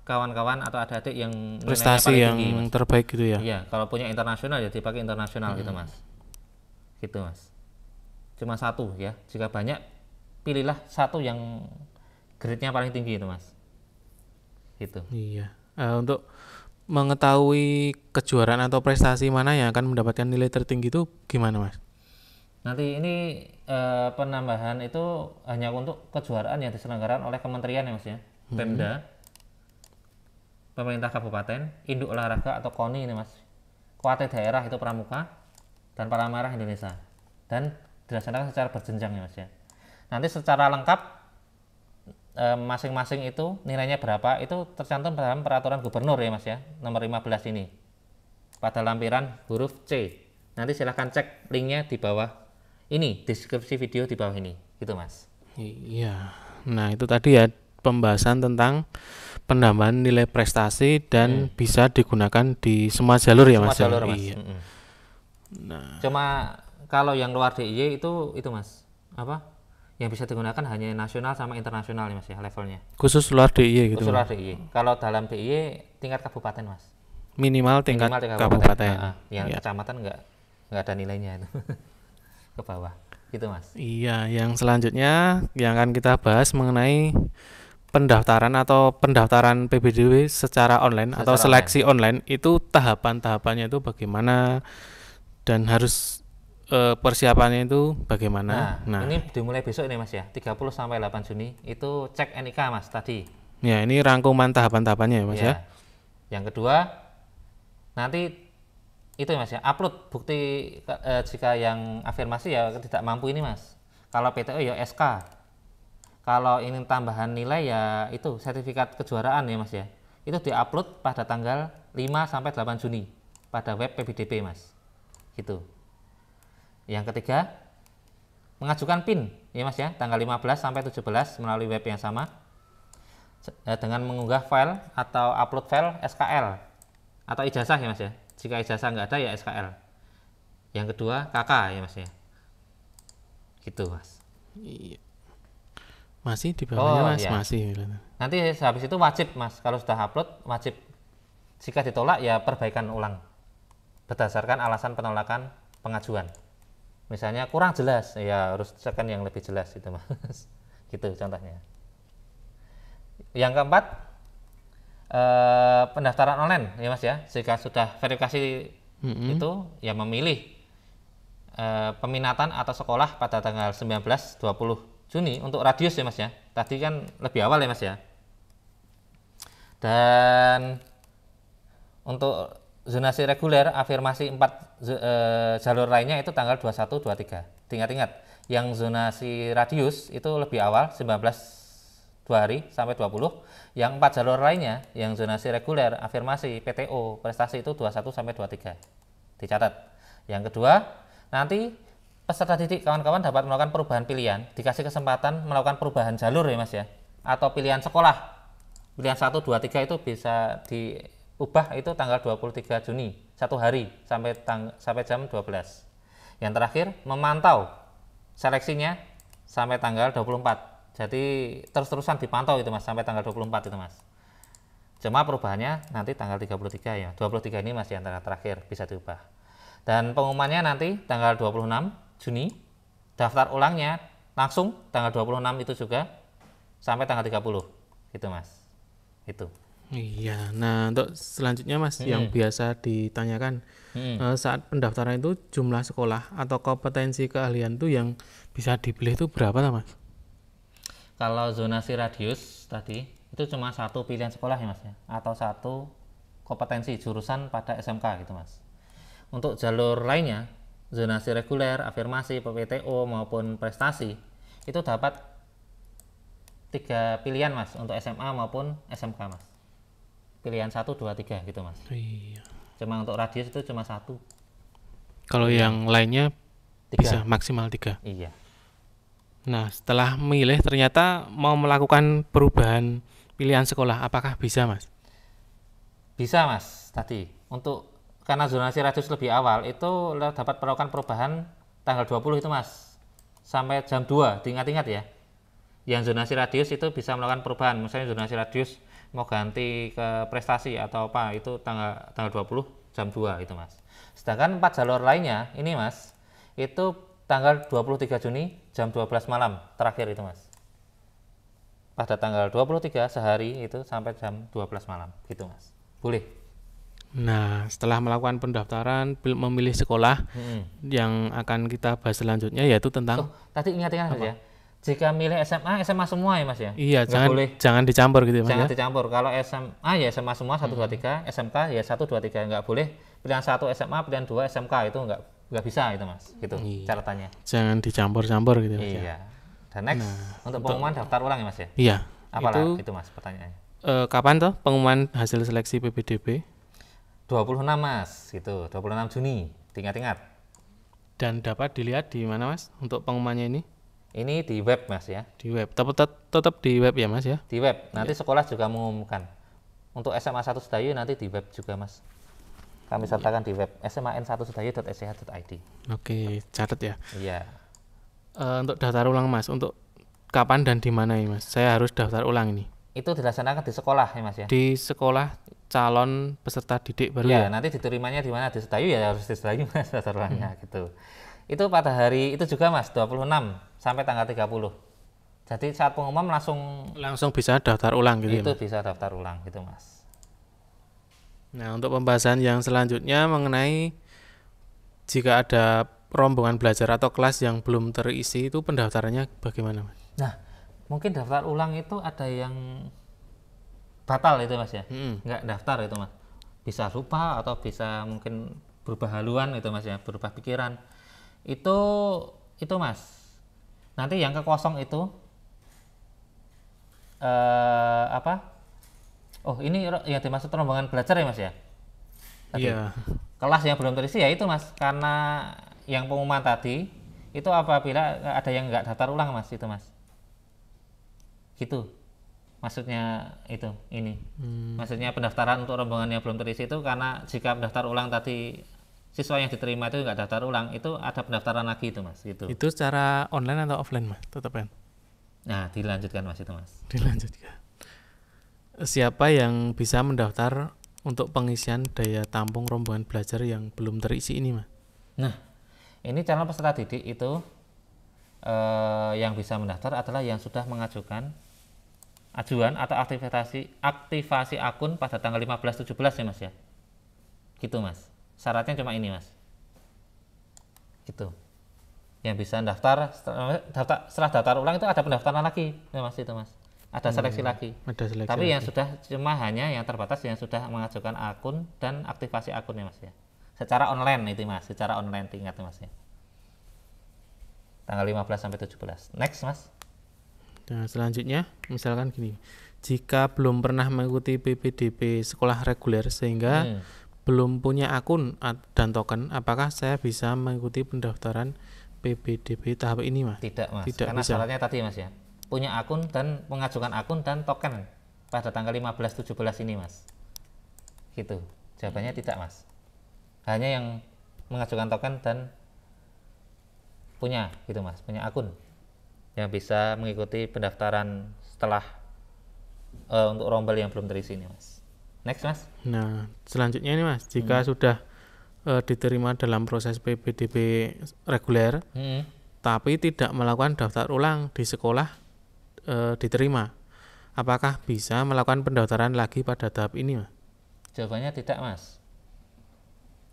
Speaker 1: kawan-kawan atau adik-adik yang
Speaker 2: prestasi yang
Speaker 1: tinggi,
Speaker 2: terbaik gitu ya.
Speaker 1: Iya, kalau punya internasional ya dipakai internasional gitu Mas. Gitu Mas. Cuma satu ya. Jika banyak pilihlah satu yang grade-nya paling tinggi itu Mas. Gitu.
Speaker 2: Iya. Untuk mengetahui kejuaraan atau prestasi mana yang akan mendapatkan nilai tertinggi itu gimana Mas?
Speaker 1: Nanti ini penambahan itu hanya untuk kejuaraan yang diselenggarakan oleh kementerian ya Mas ya. Pemda, pemerintah kabupaten, induk olahraga atau KONI ini Mas. Kuartet daerah itu pramuka dan Paramara Indonesia. Dan dilaksanakan secara berjenjang ya Mas ya. Nanti secara lengkap masing-masing itu nilainya berapa itu tercantum dalam peraturan gubernur ya Mas ya, nomor 15 ini pada lampiran huruf C. Nanti silahkan cek linknya di bawah ini, deskripsi video di bawah ini gitu Mas.
Speaker 2: Iya, nah itu tadi ya pembahasan tentang penambahan nilai prestasi dan bisa digunakan di semua jalur ya
Speaker 1: Semua
Speaker 2: Mas.
Speaker 1: jalur Mas.
Speaker 2: Iya. Nah,
Speaker 1: Cuma kalau yang luar DIY itu Mas, apa? Yang bisa digunakan hanya nasional sama internasional ya Mas ya levelnya.
Speaker 2: khusus luar DIY gitu.
Speaker 1: Khusus luar DIY. Kalau dalam DIY tingkat kabupaten Mas.
Speaker 2: Minimal tingkat kabupaten.
Speaker 1: Yang kecamatan nggak ada nilainya itu. Ke bawah. Gitu Mas.
Speaker 2: Iya, yang selanjutnya yang akan kita bahas mengenai pendaftaran PBDW secara online atau seleksi online itu tahapan-tahapannya itu bagaimana dan harus persiapannya itu bagaimana.
Speaker 1: Nah, ini dimulai besok ini Mas ya, 30 sampai 8 Juni itu cek NIK Mas tadi.
Speaker 2: Ya, ini rangkuman tahapan-tahapannya ya Mas ya.
Speaker 1: Yang kedua, nanti itu Mas ya, upload bukti jika yang afirmasi ya tidak mampu ini Mas. Kalau PTO ya SK. Kalau ini tambahan nilai ya itu sertifikat kejuaraan ya Mas ya. Itu diupload pada tanggal 5 sampai 8 Juni pada web PBDP Mas. Gitu. Yang ketiga, mengajukan PIN ya Mas ya, tanggal 15 sampai 17 melalui web yang sama dengan mengunggah file atau upload file SKL atau ijazah ya Mas ya. Jika ijazah nggak ada ya SKL. Yang kedua, KK ya Mas ya. Gitu Mas.
Speaker 2: Iya. Masih di bawahnya Mas,
Speaker 1: iya.
Speaker 2: masih.
Speaker 1: Nanti habis itu wajib Mas, kalau sudah upload wajib, jika ditolak ya perbaikan ulang berdasarkan alasan penolakan pengajuan. Misalnya kurang jelas, ya harus tekan yang lebih jelas itu Mas. Gitu contohnya. Yang keempat, pendaftaran online ya Mas ya. Jika sudah verifikasi itu ya memilih peminatan atau sekolah pada tanggal 19-20 Juni untuk radius ya Mas ya. Tadi kan lebih awal ya Mas ya. Dan untuk zonasi reguler afirmasi 4 jalur lainnya itu tanggal 21 23. Ingat-ingat, yang zonasi radius itu lebih awal 19 2 hari sampai 20. Yang 4 jalur lainnya yang zonasi reguler afirmasi PTO prestasi itu 21 sampai 23. Dicatat. Yang kedua, nanti peserta didik kawan-kawan dapat melakukan perubahan pilihan, dikasih kesempatan melakukan perubahan jalur ya Mas ya, atau pilihan sekolah. Pilihan 1 2 3 itu bisa diubah itu tanggal 23 Juni, 1 hari sampai jam 12. Yang terakhir, memantau seleksinya sampai tanggal 24. Jadi terus-terusan dipantau itu Mas sampai tanggal 24 itu Mas. Cuma perubahannya nanti tanggal 33 ya. 23 ini masih antara terakhir bisa diubah. Dan pengumumannya nanti tanggal 26 Juni. Daftar ulangnya langsung tanggal 26 itu juga sampai tanggal 30. Gitu Mas. Itu.
Speaker 2: Iya, nah untuk selanjutnya Mas yang biasa ditanyakan saat pendaftaran itu jumlah sekolah atau kompetensi keahlian itu yang bisa dipilih itu berapa Mas?
Speaker 1: Kalau zonasi radius tadi itu cuma satu pilihan sekolah ya Mas ya, atau satu kompetensi jurusan pada SMK gitu Mas. Untuk jalur lainnya, zonasi reguler, afirmasi, PPTO maupun prestasi itu dapat 3 pilihan Mas untuk SMA maupun SMK Mas. Pilihan 1, 2, 3 gitu Mas.
Speaker 2: Iya.
Speaker 1: Cuma untuk radius itu cuma satu.
Speaker 2: Kalau yang lainnya
Speaker 1: 3.
Speaker 2: bisa maksimal 3.
Speaker 1: Iya.
Speaker 2: Nah, setelah memilih ternyata mau melakukan perubahan pilihan sekolah, apakah bisa Mas?
Speaker 1: Bisa Mas tadi. Karena zonasi radius lebih awal itu dapat melakukan perubahan tanggal 20 itu Mas. Sampai jam 2, diingat-ingat ya. Yang zonasi radius itu bisa melakukan perubahan. Misalnya zonasi radius mau ganti ke prestasi atau apa itu tanggal 20 jam 2 itu Mas. Sedangkan 4 jalur lainnya ini Mas itu tanggal 23 Juni jam 12 malam terakhir itu Mas. pada tanggal 23 sehari itu sampai jam 12 malam gitu Mas. Boleh.
Speaker 2: Nah, setelah melakukan pendaftaran, memilih sekolah yang akan kita bahas selanjutnya yaitu tentang
Speaker 1: Tadi ingat-ingat Mas ya. Jika milih SMA, SMA semua ya Mas ya?
Speaker 2: iya,
Speaker 1: Nggak
Speaker 2: jangan dicampur gitu ya Mas
Speaker 1: jangan
Speaker 2: ya.
Speaker 1: dicampur. Kalau SMA ya SMA semua 1 2 3, SMK ya 1 2 3, nggak boleh pilihan 1 SMA, pilihan 2 SMK, itu nggak bisa itu Mas. Gitu catatannya.
Speaker 2: Jangan dicampur-campur gitu ya Mas ya.
Speaker 1: Iya. Dan next untuk pengumuman daftar ulang ya Mas ya?
Speaker 2: Iya.
Speaker 1: Apalah itu Mas pertanyaannya.
Speaker 2: Kapan tuh pengumuman hasil seleksi PPDB?
Speaker 1: 26 Mas, gitu. 26 Juni. Ingat-ingat.
Speaker 2: Dan dapat dilihat di mana Mas untuk pengumumannya ini?
Speaker 1: Ini di web Mas ya.
Speaker 2: Di web. Tetap di web ya Mas ya.
Speaker 1: Di web. Nanti sekolah juga mengumumkan. Untuk SMA 1 Sedayu nanti di web juga Mas. Kami sertakan di web sman1sedayu.sch.id.
Speaker 2: Oke, catat ya.
Speaker 1: Iya.
Speaker 2: Untuk daftar ulang Mas, untuk kapan dan di mana ini Mas? Saya harus daftar ulang ini.
Speaker 1: Itu dilaksanakan di sekolah ya Mas ya.
Speaker 2: Di sekolah calon peserta didik baru
Speaker 1: Ya,
Speaker 2: ya.
Speaker 1: nanti diterimanya di mana? Di Sedayu ya harus di Sedayu Mas daftar ulangnya gitu. Itu pada hari itu juga Mas, 26 sampai tanggal 30. Jadi saat pengumuman
Speaker 2: Langsung bisa daftar ulang gitu ya.
Speaker 1: itu
Speaker 2: Mas?
Speaker 1: bisa daftar ulang gitu Mas.
Speaker 2: Nah, untuk pembahasan yang selanjutnya mengenai jika ada rombongan belajar atau kelas yang belum terisi itu pendaftarannya bagaimana Mas?
Speaker 1: Nah, mungkin daftar ulang itu ada yang batal itu Mas ya. Nggak daftar itu Mas. Bisa lupa atau bisa mungkin berubah haluan itu Mas ya, berubah pikiran. Itu Mas. Nanti yang kekosong itu Oh, ini yang dimaksud rombongan belajar ya Mas ya?
Speaker 2: Iya.
Speaker 1: Kelas yang belum terisi ya itu Mas, karena yang pengumuman tadi itu apabila ada yang nggak daftar ulang Mas, itu Mas. Gitu. Maksudnya ini. Maksudnya pendaftaran untuk rombongan yang belum terisi itu karena jika pendaftar ulang tadi siswa yang diterima itu nggak daftar ulang, itu ada pendaftaran lagi itu Mas, gitu.
Speaker 2: Itu secara online atau offline Mas? Tetap kan?
Speaker 1: Nah, dilanjutkan Mas itu Mas.
Speaker 2: Dilanjutkan. Siapa yang bisa mendaftar untuk pengisian daya tampung rombongan belajar yang belum terisi ini Mas?
Speaker 1: Nah, ini calon peserta didik itu yang bisa mendaftar adalah yang sudah mengajukan ajuan atau aktivasi akun pada tanggal 15-17 ya Mas ya. Gitu Mas. Syaratnya cuma ini Mas. Gitu. Yang bisa setelah daftar ulang itu ada pendaftaran lagi ya Mas, itu Mas. Ada seleksi lagi.
Speaker 2: Ada seleksi
Speaker 1: Tapi
Speaker 2: lagi.
Speaker 1: yang sudah cuma hanya yang terbatas yang sudah mengajukan akun dan aktivasi akun ya Mas ya. Secara online itu Mas, secara online ingat Mas ya. Tanggal 15 sampai 17. Next Mas.
Speaker 2: Nah, selanjutnya misalkan gini. Jika belum pernah mengikuti PPDB sekolah reguler sehingga belum punya akun dan token, apakah saya bisa mengikuti pendaftaran PPDB tahap ini Mas?
Speaker 1: Tidak Mas,
Speaker 2: Tidak
Speaker 1: karena
Speaker 2: bisa.
Speaker 1: syaratnya tadi Mas ya. Punya akun dan mengajukan akun dan token pada tanggal 15-17 ini Mas. Gitu. Jawabannya tidak Mas. Hanya yang mengajukan token dan punya gitu Mas, punya akun yang bisa mengikuti pendaftaran setelah untuk rombel yang belum terisi ini Mas. Next Mas.
Speaker 2: Nah, selanjutnya ini Mas, jika sudah diterima dalam proses PPDB reguler tapi tidak melakukan daftar ulang di sekolah diterima, apakah bisa melakukan pendaftaran lagi pada tahap ini Mas?
Speaker 1: Jawabannya tidak Mas.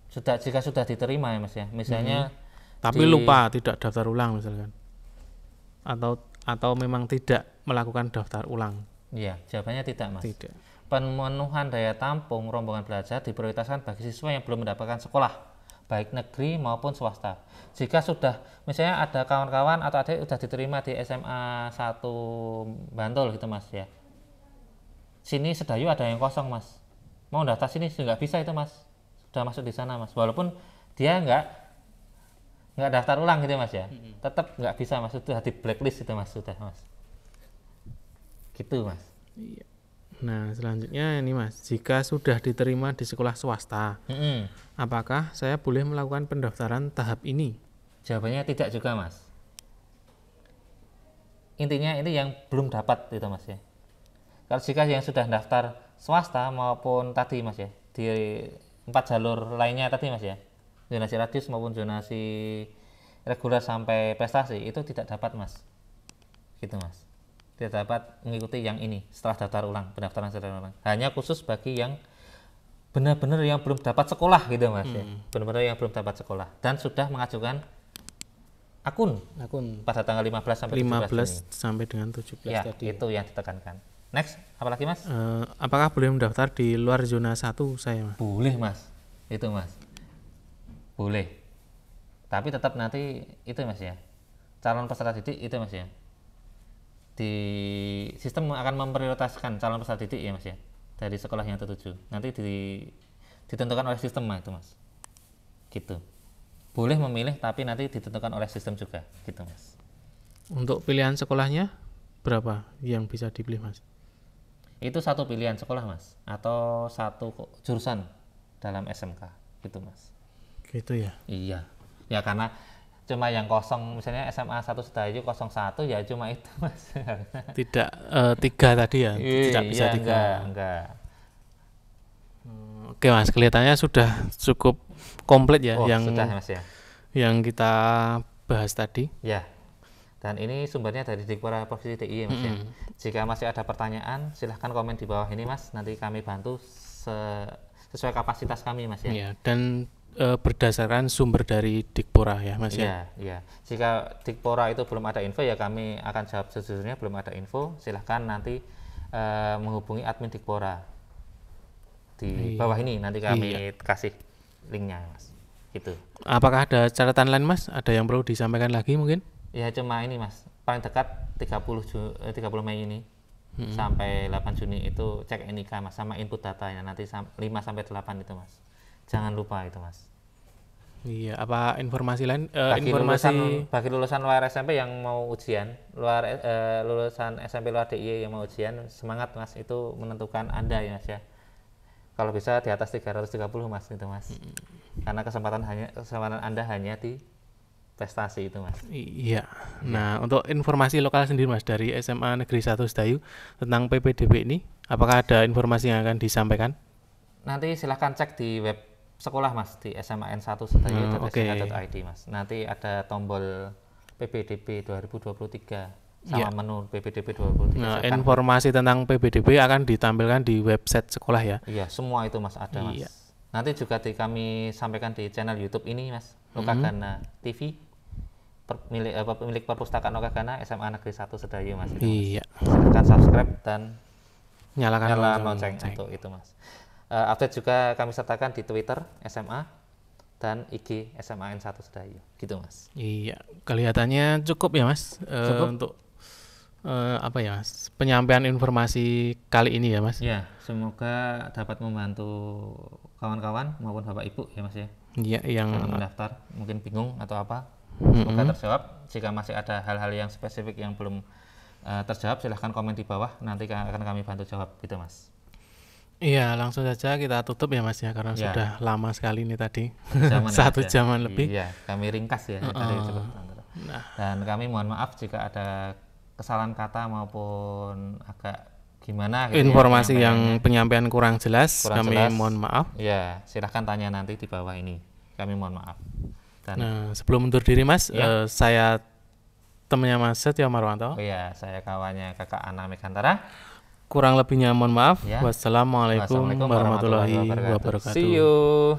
Speaker 1: Jika sudah diterima ya Mas ya, misalnya
Speaker 2: tapi lupa tidak daftar ulang misalkan, atau memang tidak melakukan daftar ulang?
Speaker 1: Iya, jawabannya tidak Mas.
Speaker 2: Tidak.
Speaker 1: Pemenuhan daya tampung rombongan belajar diprioritaskan bagi siswa yang belum mendapatkan sekolah, baik negeri maupun swasta. Jika sudah, misalnya ada kawan-kawan atau adik sudah diterima di SMA 1 Bantul gitu Mas ya. Sini Sedayu ada yang kosong Mas. Mau daftar sini nggak bisa itu Mas. Sudah masuk di sana Mas. Walaupun dia nggak daftar ulang gitu Mas ya. Tetap nggak bisa Mas, sudah di blacklist itu Mas, sudah Mas. Gitu Mas.
Speaker 2: Iya. Nah, selanjutnya ini Mas, jika sudah diterima di sekolah swasta, apakah saya boleh melakukan pendaftaran tahap ini?
Speaker 1: Jawabannya tidak juga Mas. Intinya ini yang belum dapat itu Mas ya. Kalau jika yang sudah daftar swasta maupun tadi Mas ya, di 4 jalur lainnya tadi Mas ya, zonasi radius maupun zonasi reguler sampai prestasi, itu tidak dapat Mas. Gitu Mas. tidak dapat mengikuti yang ini setelah daftar ulang, pendaftaran secara ulang. Hanya khusus bagi yang benar-benar yang belum dapat sekolah gitu Mas ya. Benar-benar yang belum dapat sekolah dan sudah mengajukan akun pada tanggal 15 sampai 17 Juni.
Speaker 2: sampai dengan 17
Speaker 1: Ya,
Speaker 2: tadi.
Speaker 1: itu yang ditekankan. Next, apalagi Mas?
Speaker 2: Apakah boleh mendaftar di luar zona 1 saya, Mas?
Speaker 1: Boleh Mas, itu Mas. Boleh. Tapi tetap nanti itu Mas ya. Calon peserta didik itu Mas ya. Di sistem akan memprioritaskan calon peserta didik ya Mas ya. Dari sekolah yang tertuju. Nanti ditentukan oleh sistem itu Mas. Gitu. Boleh memilih tapi nanti ditentukan oleh sistem juga gitu Mas.
Speaker 2: Untuk pilihan sekolahnya berapa yang bisa dipilih, Mas?
Speaker 1: Itu satu pilihan sekolah Mas atau satu jurusan dalam SMK gitu Mas.
Speaker 2: Gitu ya.
Speaker 1: Iya. Ya karena cuma yang kosong misalnya SMA 1 Sedayu 01 ya cuma itu Mas.
Speaker 2: Tidak 3 tadi ya. Tidak bisa 3.
Speaker 1: Enggak.
Speaker 2: Oke Mas, kelihatannya sudah cukup komplit ya yang
Speaker 1: sudah Mas ya.
Speaker 2: Yang kita bahas tadi.
Speaker 1: Ya. Dan ini sumbernya dari Dikpora Provinsi DIY Mas ya. Jika masih ada pertanyaan silahkan komen di bawah ini Mas, nanti kami bantu sesuai kapasitas kami Mas ya.
Speaker 2: Iya, dan berdasarkan sumber dari Dikpora ya Mas ya.
Speaker 1: Iya. Jika Dikpora itu belum ada info ya kami akan jawab sejujurnya belum ada info. Silahkan nanti menghubungi admin Dikpora di bawah ini, nanti kami kasih linknya Mas. Gitu.
Speaker 2: Apakah ada catatan lain Mas? Ada yang perlu disampaikan lagi mungkin?
Speaker 1: Ya cuma ini Mas, paling dekat 30 Mei ini sampai 8 Juni itu cek NIK Mas sama input datanya nanti 5 sampai 8 itu Mas. Jangan lupa itu Mas.
Speaker 2: Iya, apa informasi lain?
Speaker 1: Bagi lulusan luar SMP yang mau ujian, lulusan SMP luar DIY yang mau ujian, semangat Mas, itu menentukan Anda ya Mas ya. Kalau bisa di atas 330 Mas itu Mas. Karena kesempatan Anda hanya di prestasi itu Mas.
Speaker 2: Iya. Nah, untuk informasi lokal sendiri Mas dari SMA Negeri 1 Sedayu tentang PPDB ini, apakah ada informasi yang akan disampaikan?
Speaker 1: Nanti silahkan cek di web sekolah Mas di sma1sedayu.sma.id Mas. Nanti ada tombol PPDB 2023 sama menu PPDB 2023.
Speaker 2: Nah, informasi tentang PPDB akan ditampilkan di website sekolah ya.
Speaker 1: Iya, semua itu Mas ada Mas. Iya. Nanti juga kami sampaikan di channel YouTube ini Mas, Lokagana TV. Pemilik perpustakaan Lokagana SMA Negeri 1 Sedayu Mas.
Speaker 2: Iya.
Speaker 1: Silahkan subscribe dan
Speaker 2: nyalakan
Speaker 1: lonceng untuk itu Mas. Update juga kami sertakan di Twitter SMA dan IG SMA N1 Sedayu gitu Mas.
Speaker 2: Iya, kelihatannya cukup ya Mas untuk apa ya Mas, penyampaian informasi kali ini ya Mas.
Speaker 1: Ya, semoga dapat membantu kawan-kawan maupun Bapak Ibu ya Mas ya.
Speaker 2: Iya, yang
Speaker 1: mendaftar mungkin bingung atau apa. Semoga terjawab. Jika masih ada hal-hal yang spesifik yang belum terjawab silahkan komen di bawah, nanti akan kami bantu jawab gitu Mas.
Speaker 2: Iya, langsung saja kita tutup ya Mas ya, karena sudah lama sekali ini tadi.
Speaker 1: 1
Speaker 2: jaman lebih.
Speaker 1: Iya, kami ringkas ya. Dan kami mohon maaf jika ada kesalahan kata maupun agak gimana gitu
Speaker 2: informasi yang penyampaian kurang jelas, kami mohon maaf.
Speaker 1: Ya, silahkan tanya nanti di bawah ini, kami mohon maaf.
Speaker 2: Nah, sebelum undur diri Mas, saya temannya Mas Setio Marwanto.
Speaker 1: Oh iya, saya kawannya Kakak Ana Megantara.
Speaker 2: Kurang lebihnya mohon maaf. Wassalamualaikum warahmatullahi wabarakatuh.
Speaker 1: See you.